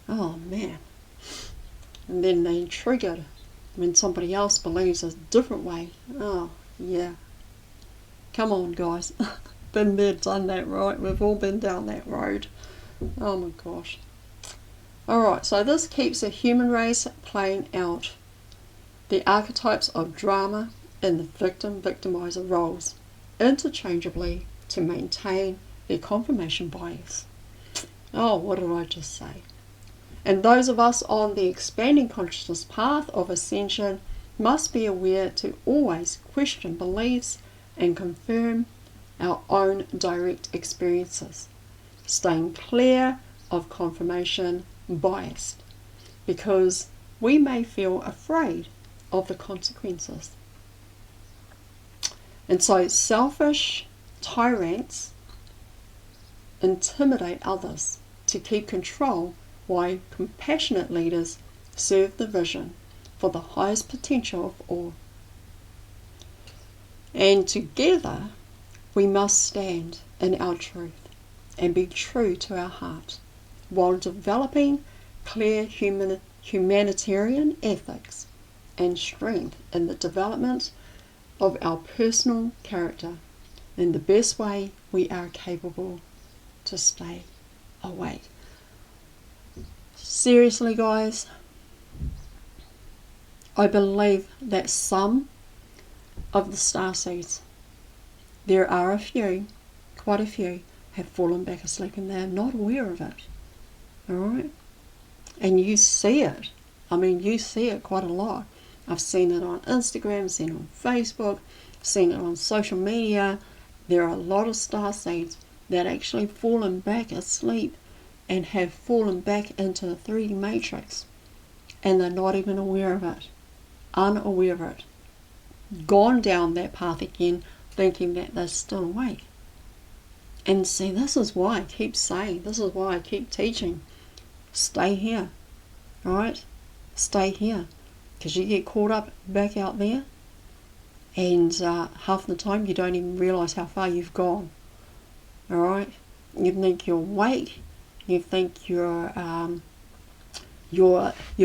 Oh man. And then they're triggered when somebody else believes a different way. Oh yeah. Come on, guys. Been there, done that, right? We've all been down that road. Oh my gosh. Alright, so this keeps the human race playing out the archetypes of drama in the victim-victimizer roles interchangeably to maintain their confirmation bias. Oh, what did I just say? And those of us on the expanding consciousness path of ascension must be aware to always question beliefs and confirm our own direct experiences, staying clear of confirmation bias, because we may feel afraid of the consequences. And so selfish tyrants intimidate others to keep control, while compassionate leaders serve the vision for the highest potential of all. And together we must stand in our truth and be true to our heart, while developing clear humanitarian ethics and strength in the development of our personal character in the best way we are capable to stay awake. Seriously, guys, I believe that some of the starseeds, there are a few, quite a few, have fallen back asleep and they're not aware of it. Alright? And you see it. I mean, you see it quite a lot. I've seen it on Instagram, seen it on Facebook, seen it on social media. There are a lot of starseeds that actually fallen back asleep and have fallen back into the 3D matrix, and they're not even aware of it, unaware of it, gone down that path again, thinking that they're still awake. And see, this is why I keep saying, this is why I keep teaching, stay here, alright? Stay here, because you get caught up back out there, and half the time you don't even realise how far you've gone. Alright? You think you're awake, you think you've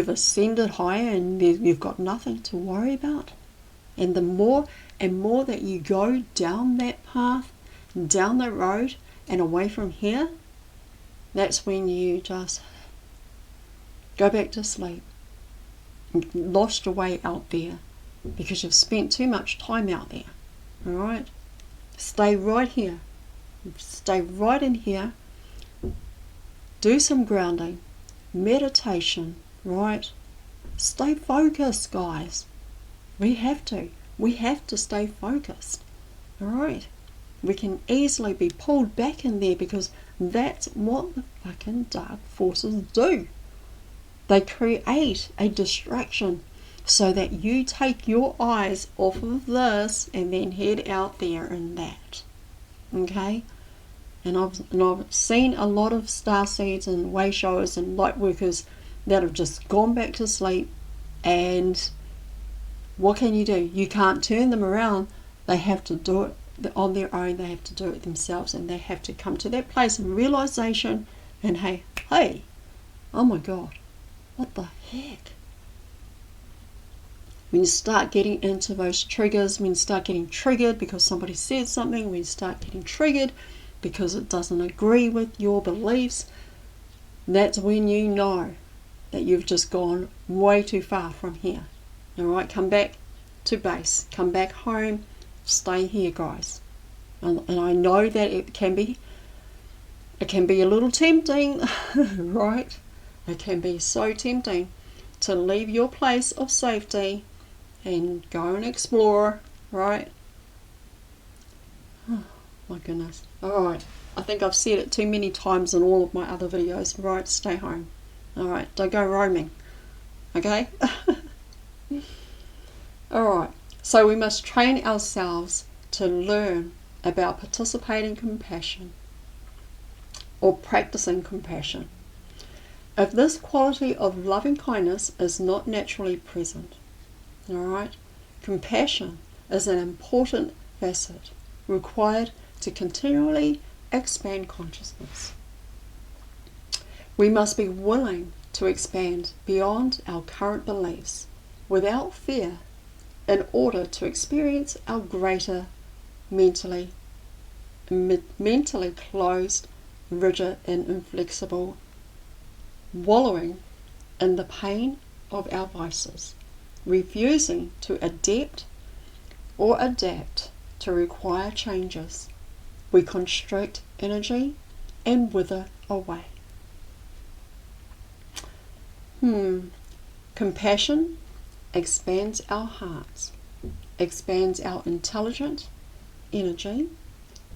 ascended higher and you've got nothing to worry about. And the more and more that you go down that path, down that road and away from here, that's when you just go back to sleep, lost your way out there, because you've spent too much time out there. Alright? Stay right here. Stay right in here. Do some grounding, meditation, right? Stay focused, guys. We have to stay focused. Alright? We can easily be pulled back in there, because that's what the fucking dark forces do. They create a distraction so that you take your eyes off of this and then head out there in that. Okay? And I've seen a lot of starseeds and way showers and light workers that have just gone back to sleep, and what can you do? You can't turn them around. They have to do it on their own. They have to do it themselves, and they have to come to that place of realization and hey, oh my God, what the heck? When you start getting into those triggers, when you start getting triggered because somebody said something, when you start getting triggered because it doesn't agree with your beliefs, that's when you know that you've just gone way too far from here. Alright, come back to base, come back home, stay here, guys. And I know that it can be a little tempting, right? It can be so tempting to leave your place of safety and go and explore, right? Oh, my goodness. Alright, I think I've said it too many times in all of my other videos, right? Stay home. Alright, don't go roaming. Okay? Alright, so we must train ourselves to learn about participating compassion or practicing compassion. If this quality of loving kindness is not naturally present, alright, compassion is an important facet required to continually expand consciousness. We must be willing to expand beyond our current beliefs without fear in order to experience our greater mentally closed, rigid and inflexible wallowing in the pain of our vices, refusing to adapt to require changes. We constrict energy and wither away. Compassion expands our hearts, expands our intelligent energy,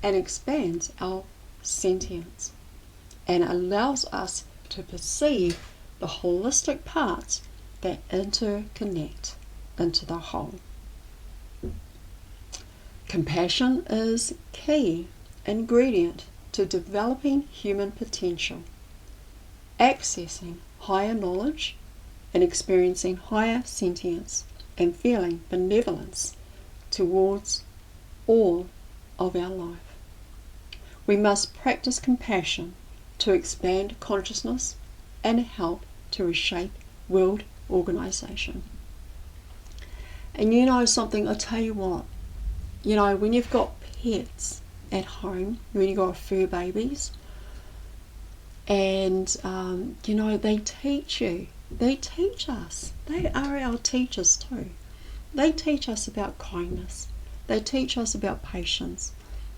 and expands our sentience, and allows us to perceive the holistic parts that interconnect into the whole. Compassion is key ingredient to developing human potential, accessing higher knowledge, and experiencing higher sentience and feeling benevolence towards all of our life. We must practice compassion to expand consciousness and help to reshape world organization. And you know something, I tell you what, you know, when you've got pets at home, when you've got fur babies, and you know, they teach you, they teach us, they are our teachers too. They teach us about kindness, they teach us about patience,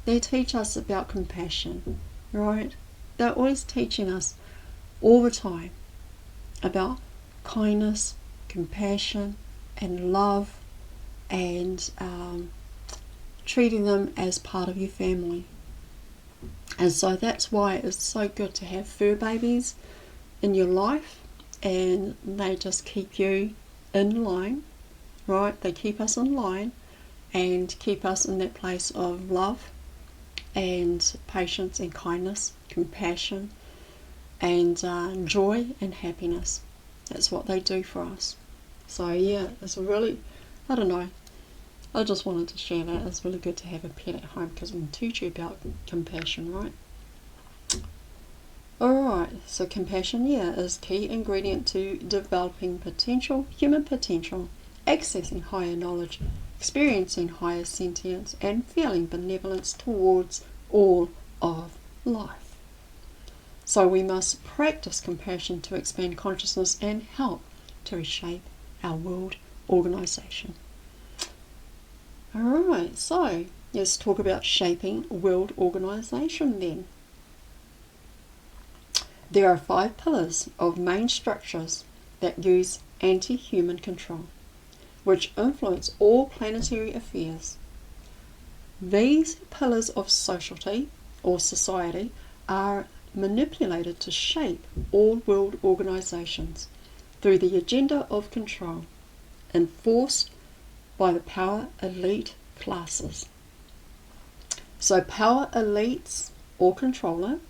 they teach us about compassion, right? They're always teaching us all the time about kindness, compassion, and love, and treating them as part of your family. And so that's why it's so good to have fur babies in your life, and they just keep you in line, right? They keep us in line and keep us in that place of love and patience and kindness, compassion, and joy and happiness. That's what they do for us. So yeah, it's really, I don't know, I just wanted to share that. It's really good to have a pet at home because we can teach you about compassion, right? Alright, so compassion, yeah, is key ingredient to developing potential, human potential, accessing higher knowledge, experiencing higher sentience, and feeling benevolence towards all of life. So we must practice compassion to expand consciousness and help to reshape our world organization. Alright, so let's talk about shaping world organization then. There are 5 pillars of main structures that use anti-human control, which influence all planetary affairs. These pillars of society or society are manipulated to shape all world organizations through the agenda of control, enforced by the power elite classes. So power elites or controller,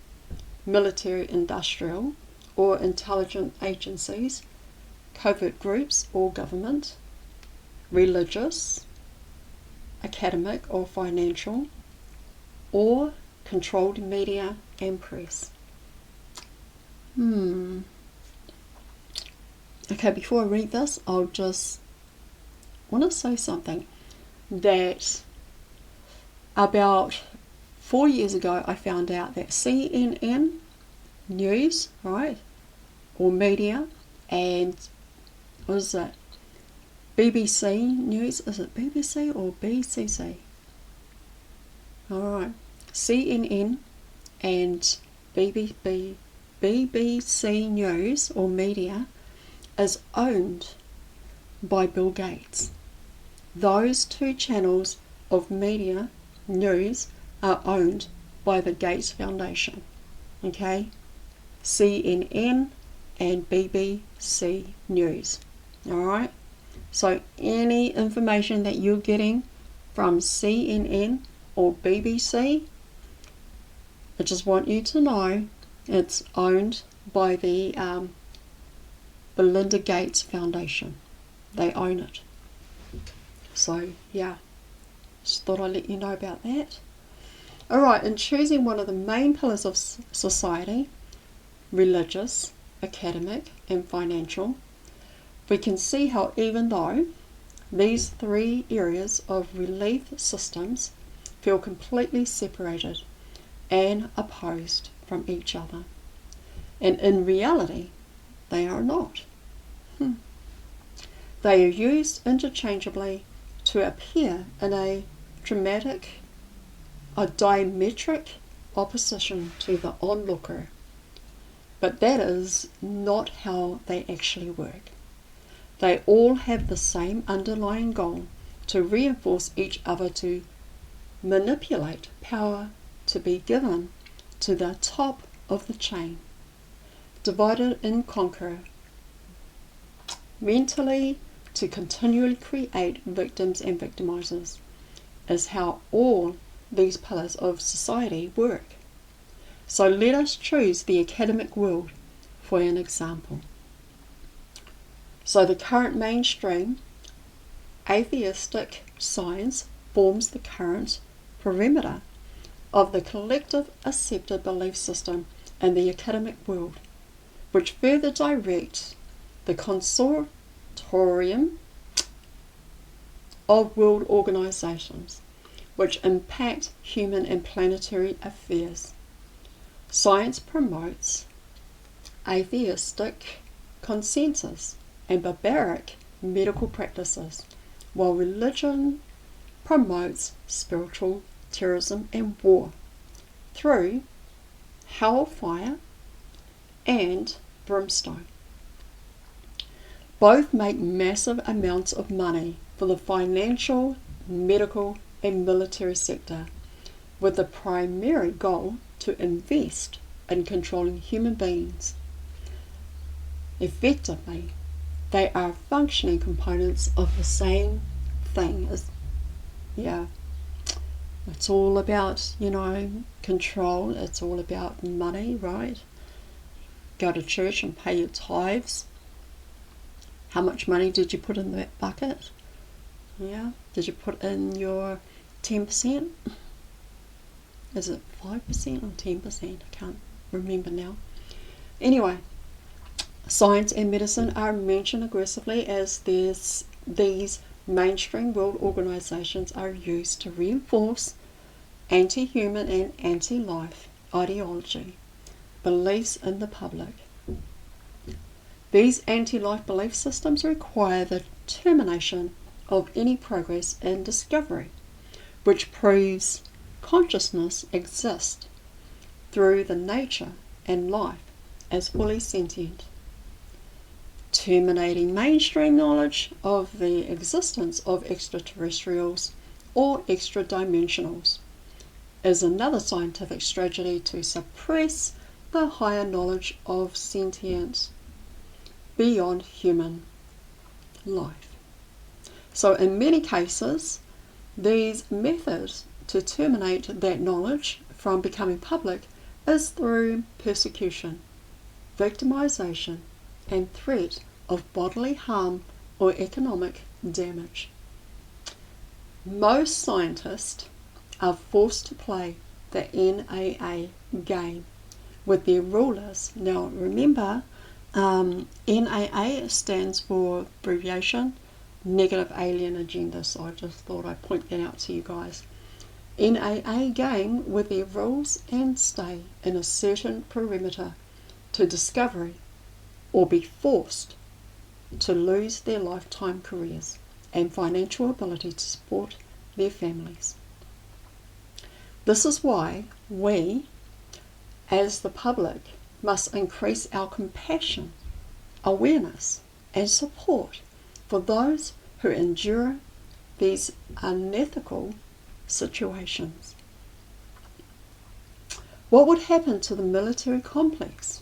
military, industrial, or intelligent agencies, covert groups or government, religious, academic or financial, or controlled media and press. Okay, before I read this, I'll just want to say something that about 4 years ago I found out that CNN news, right, or media, and what is it, BBC news, is it BBC or BCC? Alright, CNN and BBC news or media is owned by Bill Gates. Those two channels of media news are owned by the Gates Foundation. Okay? CNN and BBC News. Alright? So any information that you're getting from CNN or BBC, I just want you to know it's owned by the Melinda Gates Foundation. They own it. So yeah, just thought I'd let you know about that. Alright, in choosing one of the main pillars of society, religious, academic, and financial, we can see how even though these three areas of belief systems feel completely separated and opposed from each other, and in reality they are not. They are used interchangeably to appear in a diametric opposition to the onlooker, but that is not how they actually work. They all have the same underlying goal: to reinforce each other, to manipulate power to be given to the top of the chain. Divided and conquer, mentally to continually create victims and victimizers, is how all these pillars of society work. So let us choose the academic world for an example. So the current mainstream atheistic science forms the current perimeter of the collective accepted belief system in the academic world, which further directs the consortium of world organizations which impact human and planetary affairs. Science promotes atheistic consensus and barbaric medical practices, while religion promotes spiritual terrorism and war through hellfire and brimstone. Both make massive amounts of money for the financial, medical, and military sector, with the primary goal to invest in controlling human beings. Effectively, they are functioning components of the same thing. It's all about, control. It's all about money, right? Go to church and pay your tithes. How much money did you put in that bucket? Yeah. Did you put in your 10%? Is it 5% or 10%? I can't remember now. Anyway, science and medicine are mentioned aggressively as these mainstream world organizations are used to reinforce anti-human and anti-life ideology beliefs in the public. These anti-life belief systems require the termination of any progress in discovery, which proves consciousness exists through the nature and life as fully sentient. Terminating mainstream knowledge of the existence of extraterrestrials or extra-dimensionals is another scientific strategy to suppress the higher knowledge of sentience beyond human life. So in many cases, these methods to terminate that knowledge from becoming public is through persecution, victimization, and threat of bodily harm or economic damage. Most scientists are forced to play the NAA game with their rulers. Now remember, NAA stands for abbreviation Negative Alien Agenda, so I just thought I'd point that out to you guys. NAA game with their rules and stay in a certain perimeter to discovery or be forced to lose their lifetime careers and financial ability to support their families. This is why we, as the public, must increase our compassion, awareness, and support for those who endure these unethical situations. What would happen to the military complex,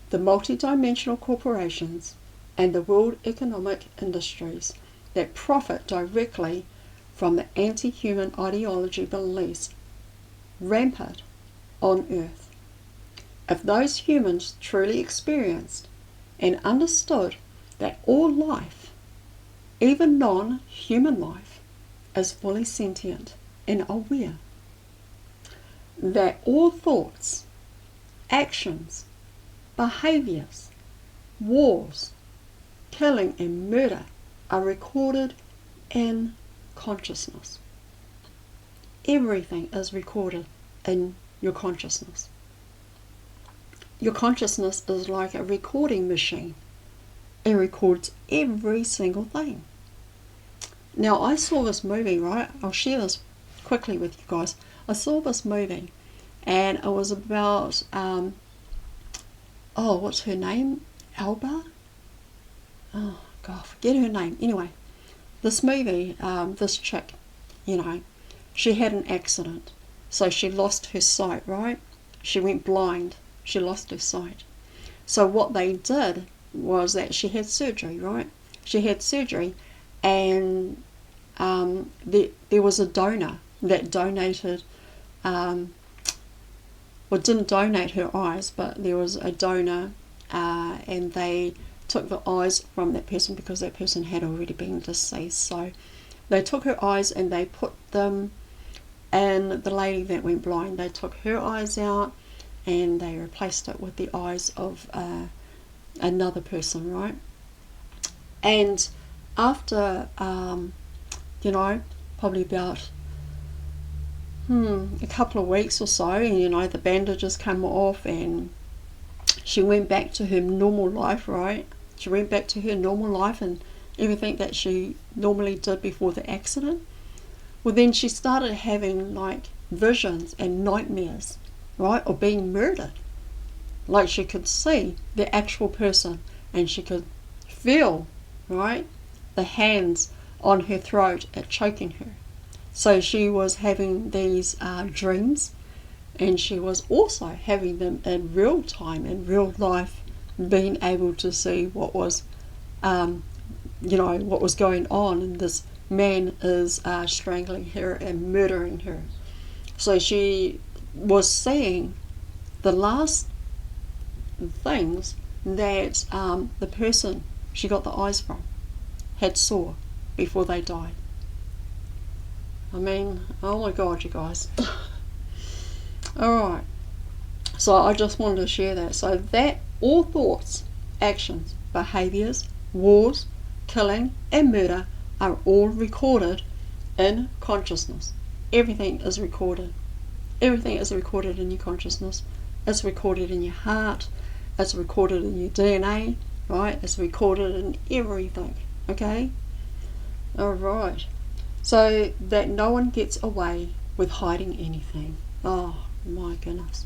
the multidimensional corporations, and the world economic industries that profit directly from the anti-human ideology beliefs rampant on Earth? If those humans truly experienced and understood that all life, even non-human life, is fully sentient and aware, that all thoughts, actions, behaviors, wars, killing and murder are recorded in consciousness. Everything is recorded in your consciousness. Your consciousness is like a recording machine. It records every single thing. Now, I saw this movie, right? I'll share this quickly with you guys. I saw this movie, and it was about, what's her name? Alba? Oh, God, I forget her name. Anyway, this movie, this chick, she had an accident. So she lost her sight, right? She went blind. She lost her sight. So what they did was that she had surgery, right? She had surgery, and there was a donor that donated, didn't donate her eyes, but there was a donor, and they took the eyes from that person because that person had already been deceased. So they took her eyes and they put them in the lady that went blind. They took her eyes out and they replaced it with the eyes of another person, right? And after, probably about a couple of weeks or so, and the bandages came off and she went back to her normal life, right? She went back to her normal life and everything that she normally did before the accident. Well, then she started having like visions and nightmares, right, of being murdered. Like she could see the actual person and she could feel, right, the hands on her throat at choking her. So she was having these dreams, and she was also having them in real time, in real life, being able to see what was, what was going on, and this man is strangling her and murdering her. So she was seeing the last things that the person she got the eyes from had saw before they died. I mean, oh my God, you guys. Alright, so I just wanted to share that. So that all thoughts, actions, behaviors, wars, killing and murder are all recorded in consciousness. Everything is recorded. Everything is recorded in your consciousness. It's recorded in your heart. It's recorded in your DNA, right? It's recorded in everything, okay? Alright, so that no one gets away with hiding anything. Oh my goodness.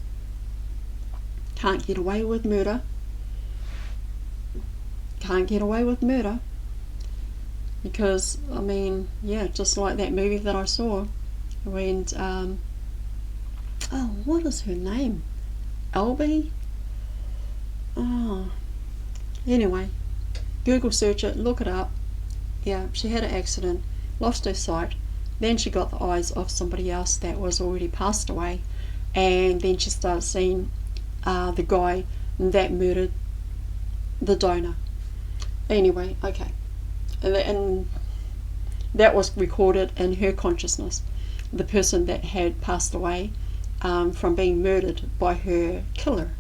Can't get away with murder. Can't get away with murder. Because, I mean, yeah, just like that movie that I saw. When, what is her name? Albie? Oh, anyway, Google search it, look it up. Yeah, she had an accident, lost her sight, then she got the eyes of somebody else that was already passed away, and then she started seeing the guy that murdered the donor. Anyway, okay. And that was recorded in her consciousness. The person that had passed away from being murdered by her killer.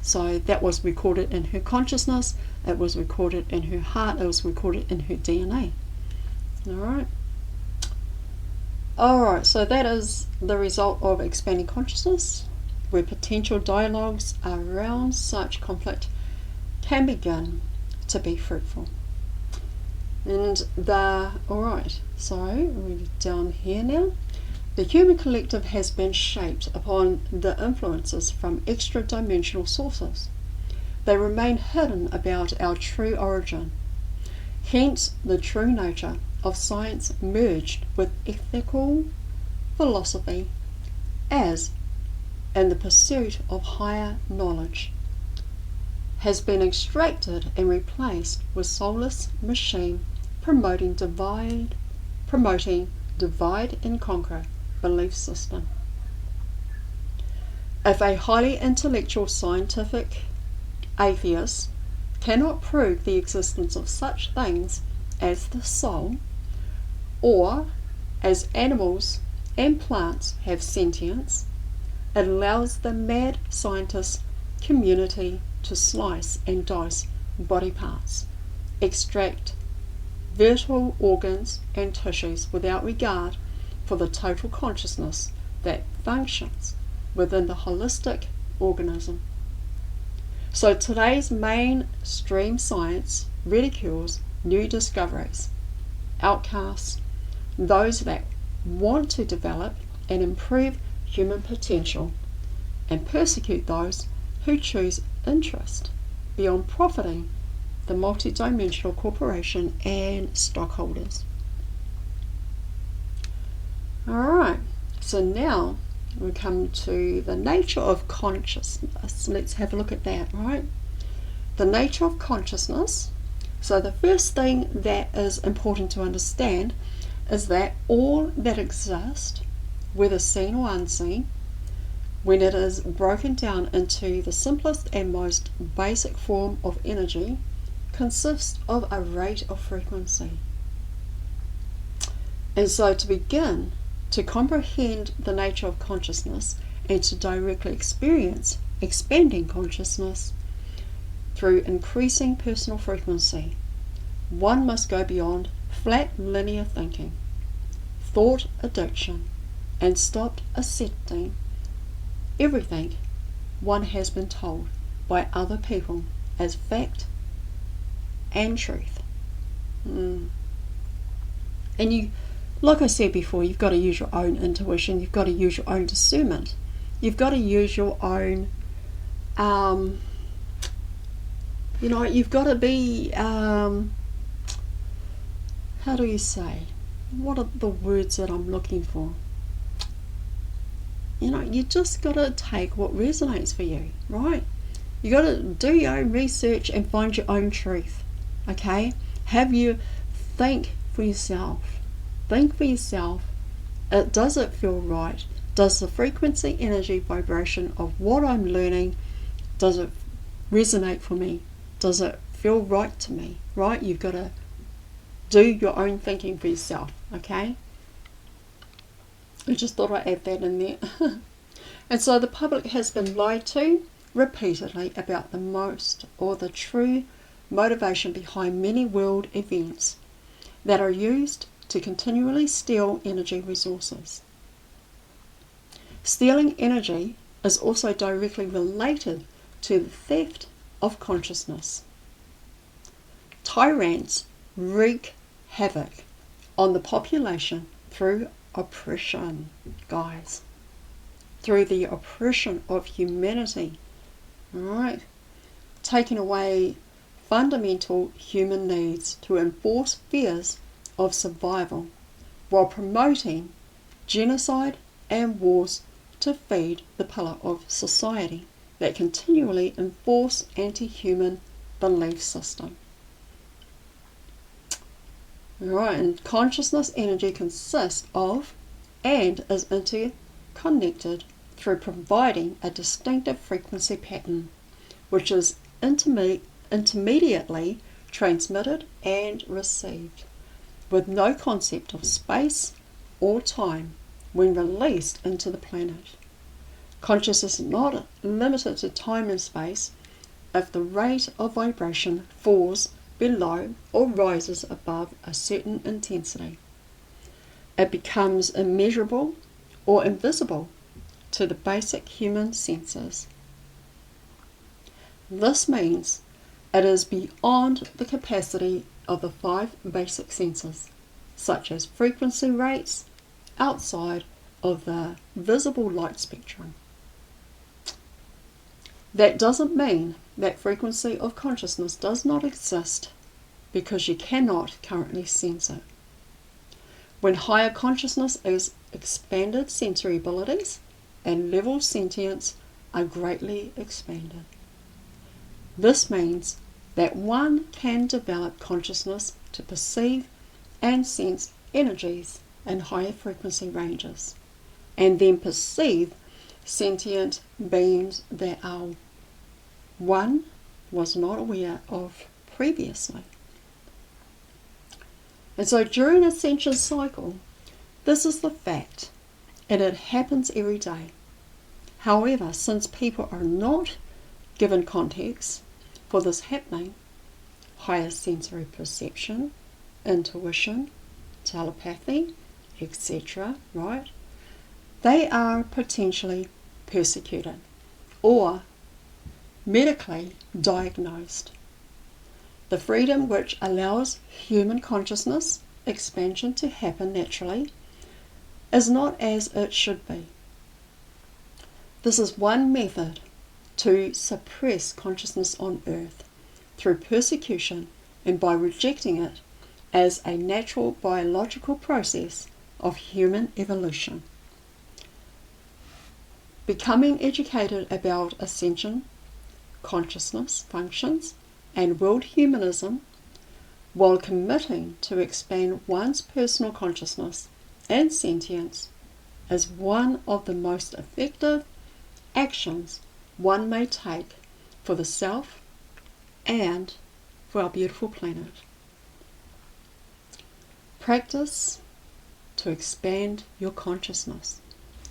So that was recorded in her consciousness, it was recorded in her heart, it was recorded in her DNA. Alright, so that is the result of expanding consciousness, where potential dialogues around such conflict can begin to be fruitful. And alright, so we're down here now. The human collective has been shaped upon the influences from extra-dimensional sources. They remain hidden about our true origin. Hence, the true nature of science merged with ethical philosophy as in the pursuit of higher knowledge has been extracted and replaced with soulless machine promoting divide and conquer belief system. If a highly intellectual scientific atheist cannot prove the existence of such things as the soul, or as animals and plants have sentience, it allows the mad scientist community to slice and dice body parts, extract vital organs and tissues without regard for the total consciousness that functions within the holistic organism. So today's mainstream science ridicules new discoveries, outcasts those that want to develop and improve human potential, and persecute those who choose interest beyond profiting the multidimensional corporation and stockholders. Alright, so now we come to the nature of consciousness. Let's have a look at that, right? The nature of consciousness. So the first thing that is important to understand is that all that exists, whether seen or unseen, when it is broken down into the simplest and most basic form of energy, consists of a rate of frequency. And so to begin to comprehend the nature of consciousness and to directly experience expanding consciousness through increasing personal frequency, one must go beyond flat linear thinking, thought addiction, and stop accepting everything one has been told by other people as fact and truth. And you, like I said before, you've got to use your own intuition, you've got to use your own discernment, you've got to use your own, you've got to be, how do you say, what are the words that I'm looking for? You just got to take what resonates for you, right? You got to do your own research and find your own truth, okay? Have you think for yourself. Think for yourself. Does it feel right? Does the frequency, energy, vibration of what I'm learning, does it resonate for me? Does it feel right to me, right? You've got to do your own thinking for yourself, okay? I just thought I'd add that in there. And so the public has been lied to repeatedly about the most or the true motivation behind many world events that are used to continually steal energy resources. Stealing energy is also directly related to the theft of consciousness. Tyrants wreak havoc on the population through oppression, guys. Through the oppression of humanity. Alright? Taking away fundamental human needs to enforce fears of survival while promoting genocide and wars to feed the pillar of society that continually enforce anti-human belief system. Alright, and consciousness energy consists of and is interconnected through providing a distinctive frequency pattern, which is intermediately transmitted and received, with no concept of space or time when released into the planet. Consciousness is not limited to time and space if the rate of vibration falls below or rises above a certain intensity. It becomes immeasurable or invisible to the basic human senses. This means it is beyond the capacity of the 5 basic senses, such as frequency rates, outside of the visible light spectrum. That doesn't mean that frequency of consciousness does not exist, because you cannot currently sense it. When higher consciousness is expanded, sensory abilities and level sentience are greatly expanded. This means that one can develop consciousness to perceive and sense energies in higher frequency ranges, and then perceive sentient beings that one was not aware of previously. And so during ascension cycle, this is the fact, and it happens every day. However, since people are not given context for this happening, higher sensory perception, intuition, telepathy, etc., right? They are potentially persecuted or medically diagnosed. The freedom which allows human consciousness expansion to happen naturally is not as it should be. This is one method to suppress consciousness on earth through persecution and by rejecting it as a natural biological process of human evolution. Becoming educated about ascension, consciousness functions, and world humanism, while committing to expand one's personal consciousness and sentience, is one of the most effective actions one may take for the self and for our beautiful planet. Practice to expand your consciousness.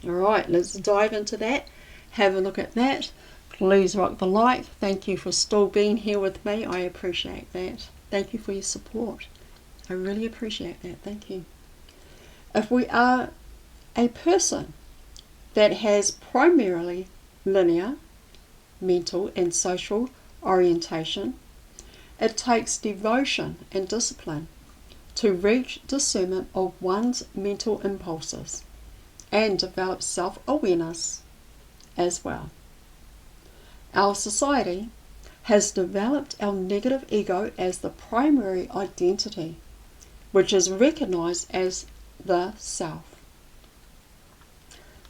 Alright, let's dive into that. Have a look at that. Please rock the like. Thank you for still being here with me. I appreciate that. Thank you for your support. I really appreciate that. Thank you. If we are a person that has primarily linear, mental and social orientation, it takes devotion and discipline to reach discernment of one's mental impulses and develop self-awareness as well. Our society has developed our negative ego as the primary identity, which is recognized as the self.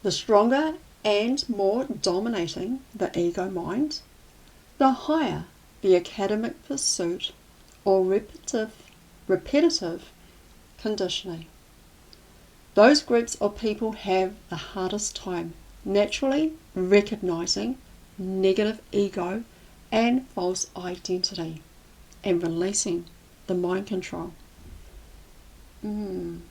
The stronger and more dominating the ego mind, the higher the academic pursuit or repetitive conditioning. Those groups of people have the hardest time naturally recognizing negative ego and false identity and releasing the mind control. And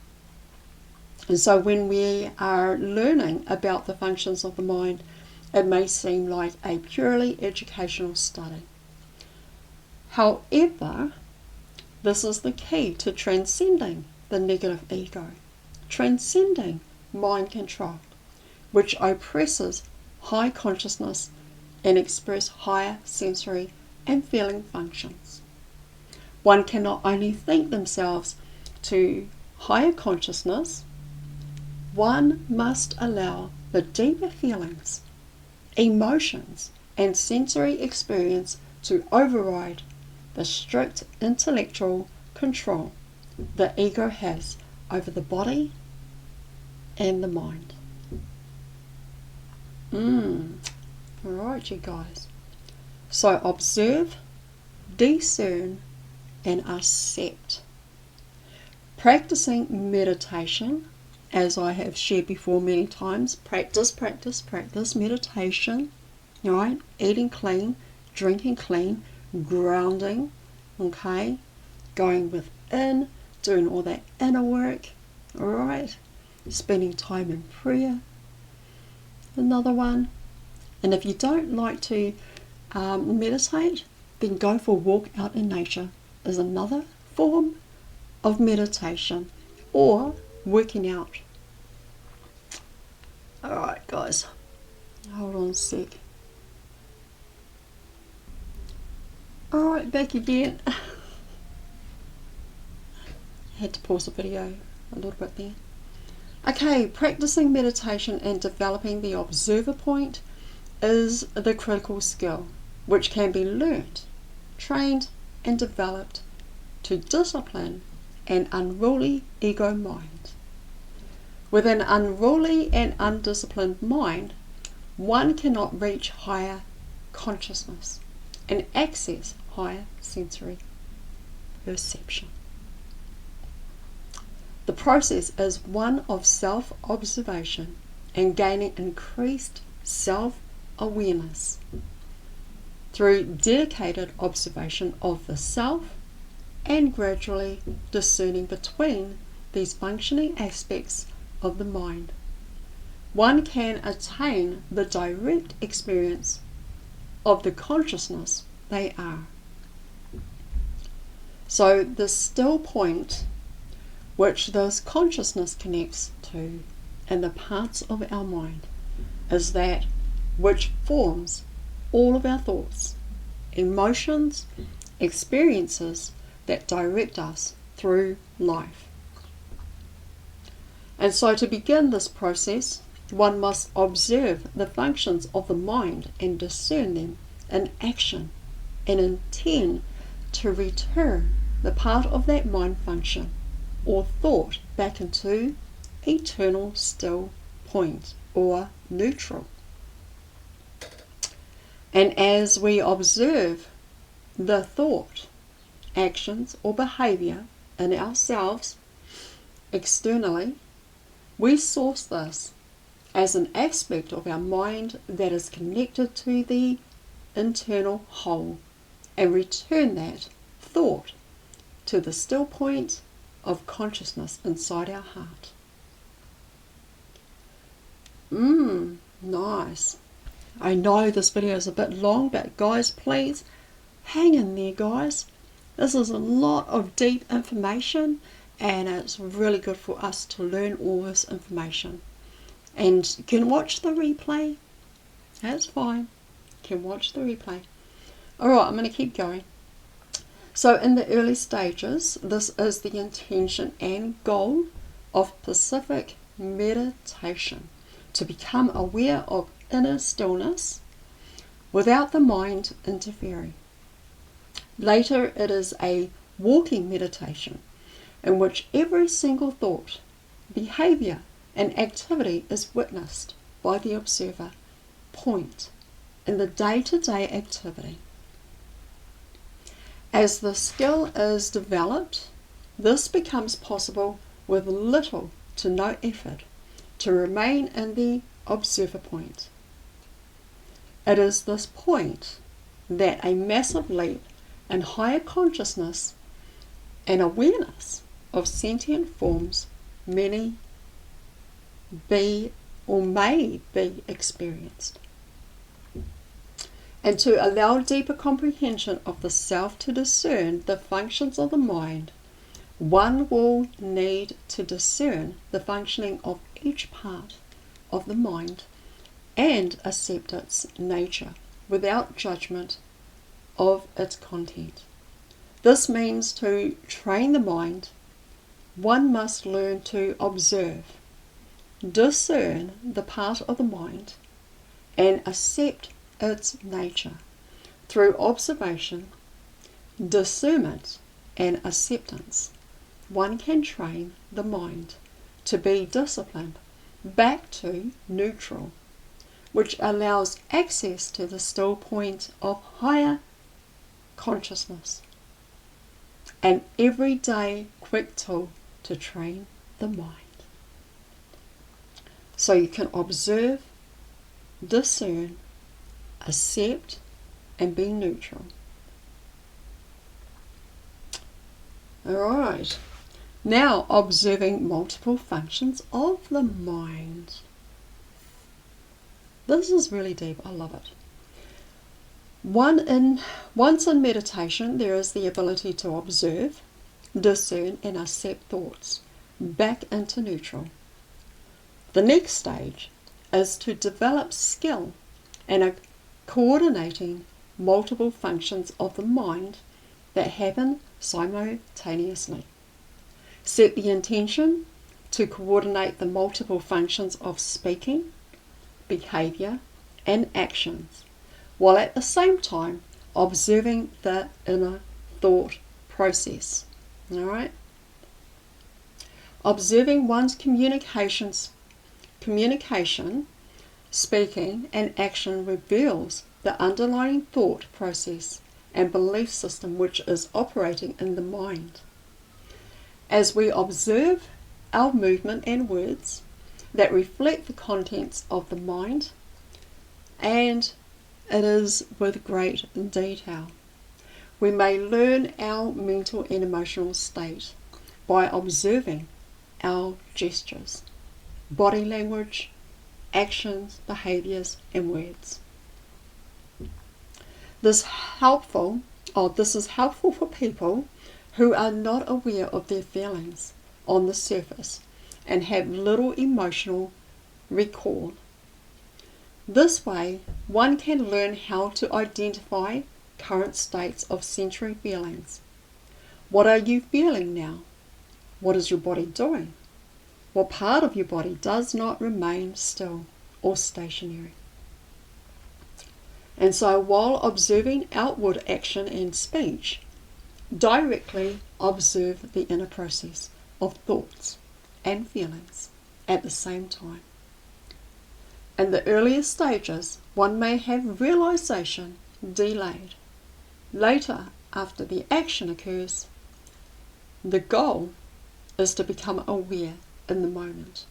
so when we are learning about the functions of the mind, it may seem like a purely educational study. However, this is the key to transcending the negative ego, transcending mind control, which oppresses high consciousness and express higher sensory and feeling functions. One cannot only think themselves to higher consciousness, one must allow the deeper feelings, emotions, and sensory experience to override the strict intellectual control the ego has over the body and the mind. Alright, you guys. So observe, discern, and accept. Practicing meditation as I have shared before many times, practice meditation, right? Eating clean, drinking clean, grounding, okay? Going within, doing all that inner work, all right? Spending time in prayer, another one. And if you don't like to meditate, then go for a walk out in nature is another form of meditation, or working out. Alright guys, hold on a sec. Alright, back again. Had to pause the video a little bit there. Okay, practicing meditation and developing the observer point is the critical skill, which can be learnt, trained and developed to discipline an unruly ego mind. With an unruly and undisciplined mind, one cannot reach higher consciousness and access higher sensory perception. The process is one of self-observation and gaining increased self-awareness through dedicated observation of the self and gradually discerning between these functioning aspects of the mind. One can attain the direct experience of the consciousness they are. So the still point which this consciousness connects to in the parts of our mind is that which forms all of our thoughts, emotions, experiences that direct us through life. And so to begin this process, one must observe the functions of the mind and discern them in action and intend to return the part of that mind function or thought back into eternal still point or neutral. And as we observe the thought, actions or behavior in ourselves externally, we source this as an aspect of our mind that is connected to the internal whole and return that thought to the still point of consciousness inside our heart. Nice. I know this video is a bit long, but guys, please hang in there, guys. This is a lot of deep information, and it's really good for us to learn all this information. And you can watch the replay. That's fine. You can watch the replay. Alright, I'm going to keep going. So in the early stages, this is the intention and goal of specific meditation, to become aware of inner stillness without the mind interfering. Later it is a walking meditation in which every single thought, behavior and activity is witnessed by the observer point in the day-to-day activity. As the skill is developed, this becomes possible with little to no effort to remain in the observer point. It is this point that a massive leap in higher consciousness and awareness of sentient forms may be experienced. And to allow deeper comprehension of the self to discern the functions of the mind, one will need to discern the functioning of each part of the mind and accept its nature without judgment of its content. This means to train the mind, one must learn to observe, discern the part of the mind, and accept its nature through observation, discernment, and acceptance. One can train the mind to be disciplined back to neutral, which allows access to the still point of higher consciousness, an everyday quick tool to train the mind. So you can observe, discern, accept, and be neutral. Alright, now observing multiple functions of the mind. This is really deep, I love it. Once in meditation, there is the ability to observe, discern, and accept thoughts back into neutral. The next stage is to develop skill in coordinating multiple functions of the mind that happen simultaneously. Set the intention to coordinate the multiple functions of speaking, behavior, and actions, while at the same time observing the inner thought process. Alright? Observing one's communication, speaking, and action reveals the underlying thought process and belief system which is operating in the mind. As we observe our movement and words that reflect the contents of the mind, and it is with great detail, we may learn our mental and emotional state by observing our gestures, body language, actions, behaviors, and words. This is helpful for people who are not aware of their feelings on the surface and have little emotional recall. This way, one can learn how to identify current states of sensory feelings. What are you feeling now? What is your body doing? What part of your body does not remain still or stationary? And so while observing outward action and speech, directly observe the inner process of thoughts and feelings at the same time. In the earlier stages, one may have realization delayed. Later, after the action occurs, the goal is to become aware in the moment,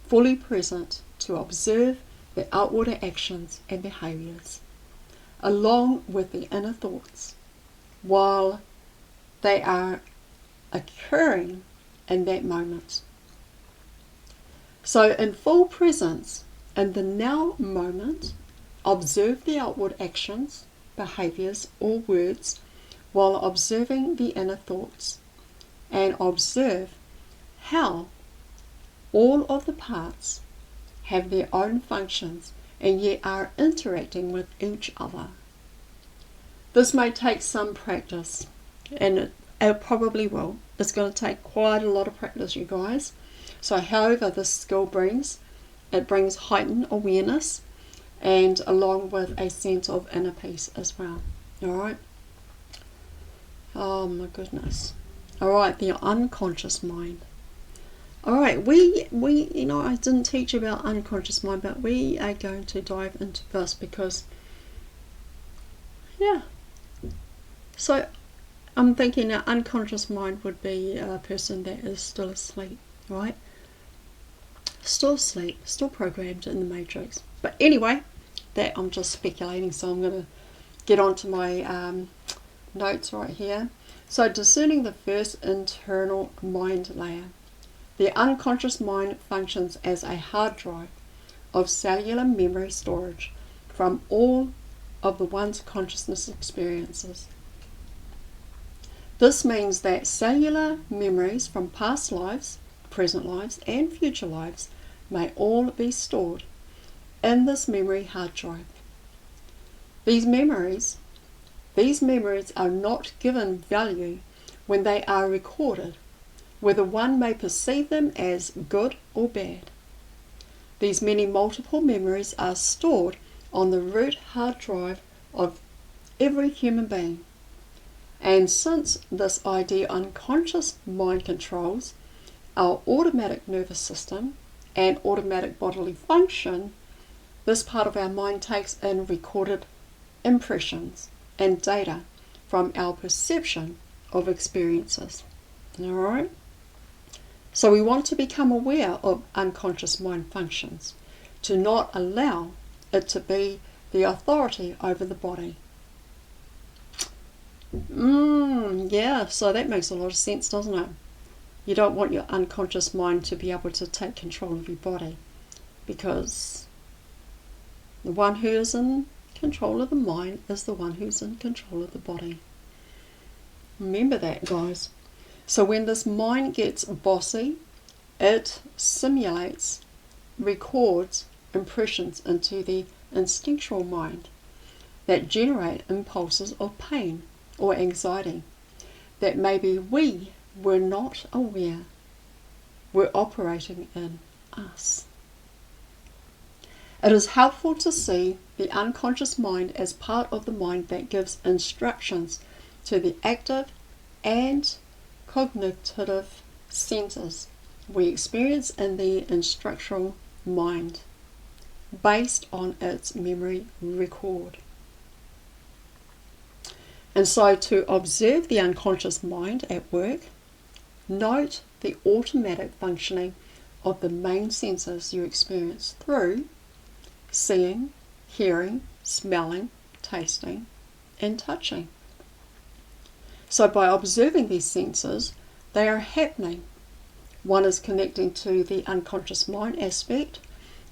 fully present to observe the outward actions and behaviors, along with the inner thoughts, while they are occurring in that moment. So in full presence, in the now moment, observe the outward actions, behaviors, or words while observing the inner thoughts, and observe how all of the parts have their own functions and yet are interacting with each other. This may take some practice, and it probably will. It's going to take quite a lot of practice, you guys. So however this skill brings, it brings heightened awareness and along with a sense of inner peace as well. Alright? Oh my goodness. Alright, the unconscious mind. Alright, we I didn't teach about unconscious mind, but we are going to dive into this because, yeah. So I'm thinking that unconscious mind would be a person that is still asleep, right? Still asleep, still programmed in the matrix. But anyway, that I'm just speculating, so I'm going to get on to my notes right here. So discerning the first internal mind layer. The unconscious mind functions as a hard drive of cellular memory storage from all of the one's consciousness experiences. This means that cellular memories from past lives, present lives, and future lives may all be stored in this memory hard drive. These memories are not given value when they are recorded, whether one may perceive them as good or bad. These many multiple memories are stored on the root hard drive of every human being. And since this idea unconscious mind controls our automatic nervous system and automatic bodily function, this part of our mind takes in recorded impressions and data from our perception of experiences. Alright? So we want to become aware of unconscious mind functions, to not allow it to be the authority over the body. Yeah, so that makes a lot of sense, doesn't it? You don't want your unconscious mind to be able to take control of your body, because the one who is in control of the mind is the one who's in control of the body. Remember that, guys. So when this mind gets bossy, it simulates, records impressions into the instinctual mind that generate impulses of pain or anxiety that maybe we were not aware were operating in us. It is helpful to see the unconscious mind as part of the mind that gives instructions to the active and cognitive centers we experience in the instructional mind based on its memory record. And so to observe the unconscious mind at work, note the automatic functioning of the main senses you experience through seeing, hearing, smelling, tasting, and touching. So by observing these senses, they are happening. One is connecting to the unconscious mind aspect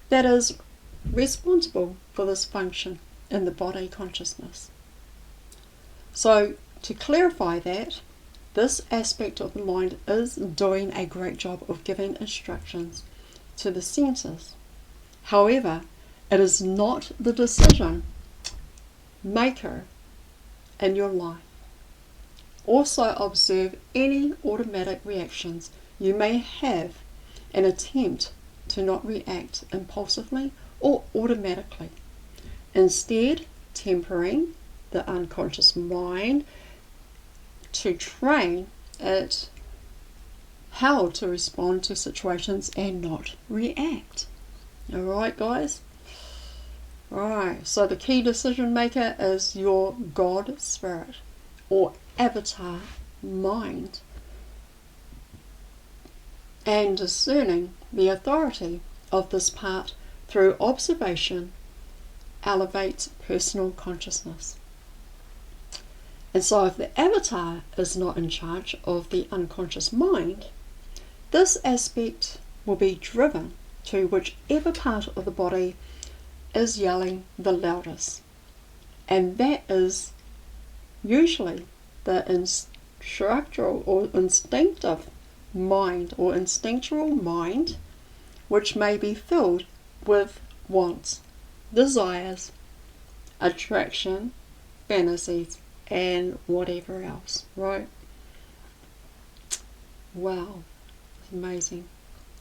that is responsible for this function in the body consciousness. So to clarify that, this aspect of the mind is doing a great job of giving instructions to the senses. However, it is not the decision maker in your life. Also observe any automatic reactions you may have and attempt to not react impulsively or automatically. Instead, tempering the unconscious mind to train it how to respond to situations and not react. Alright, guys? Alright, so the key decision maker is your God spirit or avatar mind, and discerning the authority of this part through observation elevates personal consciousness. And so if the avatar is not in charge of the unconscious mind, this aspect will be driven to whichever part of the body is yelling the loudest. And that is usually the structural or instinctive mind or instinctual mind, which may be filled with wants, desires, attraction, fantasies, and whatever else, right? Wow, it's amazing.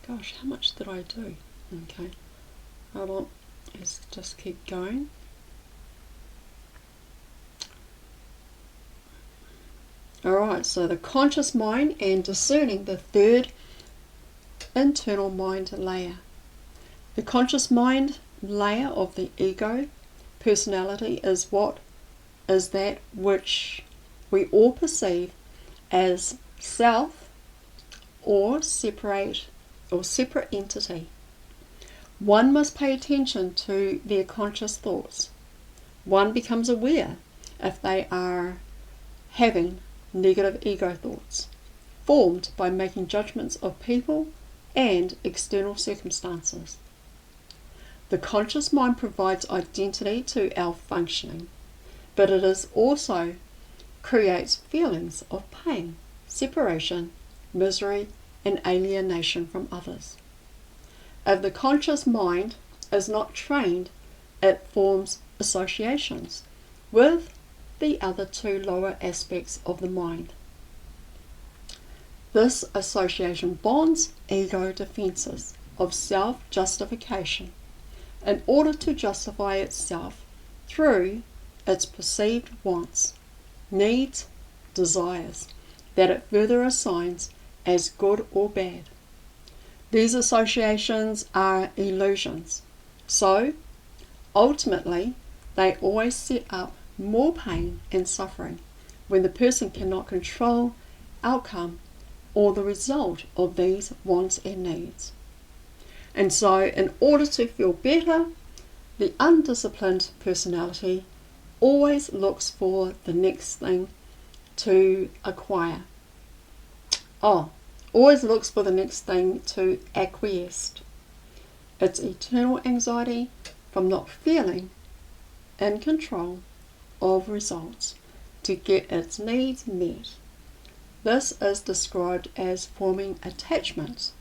Gosh, how much did I do? Okay, hold on, let's just keep going. Alright, so the conscious mind and discerning the third internal mind layer. The conscious mind layer of the ego personality is that which we all perceive as self or separate entity. One must pay attention to their conscious thoughts. One becomes aware if they are having negative ego thoughts, formed by making judgments of people and external circumstances. The conscious mind provides identity to our functioning, but it is also creates feelings of pain, separation, misery, and alienation from others. If the conscious mind is not trained, it forms associations with the other two lower aspects of the mind. This association bonds ego defenses of self-justification in order to justify itself through its perceived wants, needs, desires that it further assigns as good or bad. These associations are illusions, so ultimately they always set up more pain and suffering when the person cannot control outcome or the result of these wants and needs. And so in order to feel better, the undisciplined personality always looks for the next thing to acquire. Always looks for the next thing to acquiesce. It's eternal anxiety from not feeling in control of results to get its needs met. This is described as forming attachments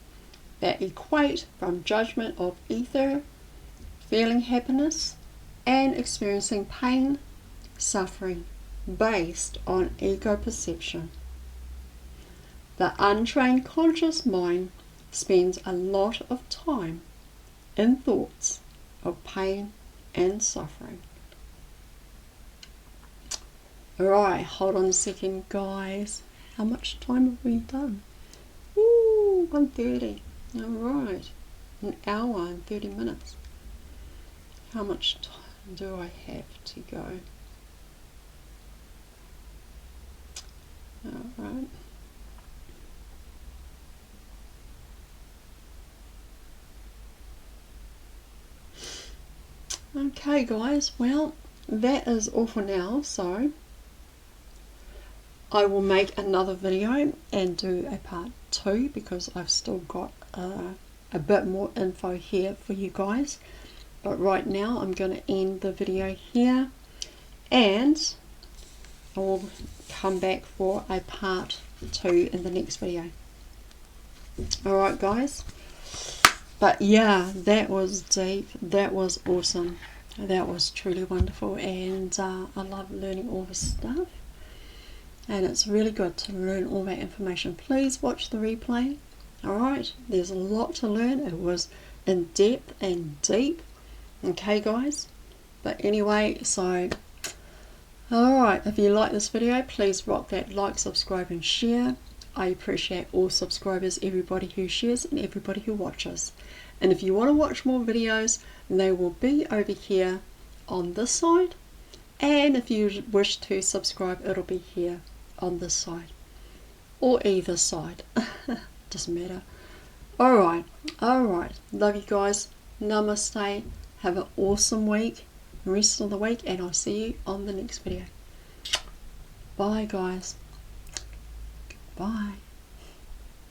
that equate from judgment of ether, feeling happiness, and experiencing pain, suffering, based on ego perception. The untrained conscious mind spends a lot of time in thoughts of pain and suffering. Alright, hold on a second, guys. How much time have we done? Ooh, 1:30. Alright, an hour and 30 minutes. How much time do I have to go? Alright. Okay, guys, well, that is all for now, so I will make another video and do a part 2 because I've still got a bit more info here for you guys. But right now I'm going to end the video here and I will come back for a part 2 in the next video. Alright, guys. But yeah, that was deep. That was awesome. That was truly wonderful, and I love learning all this stuff. And it's really good to learn all that information. Please watch the replay. Alright, there's a lot to learn. It was in depth and deep. Okay, guys. But anyway, so alright, if you like this video, please rock that like, subscribe and share. I appreciate all subscribers, everybody who shares and everybody who watches. And if you want to watch more videos, they will be over here on this side. And if you wish to subscribe, it'll be here on this side. Or either side. Doesn't matter. Alright. Love you guys. Namaste. Have an awesome week. Rest of the week. And I'll see you on the next video. Bye, guys. Bye.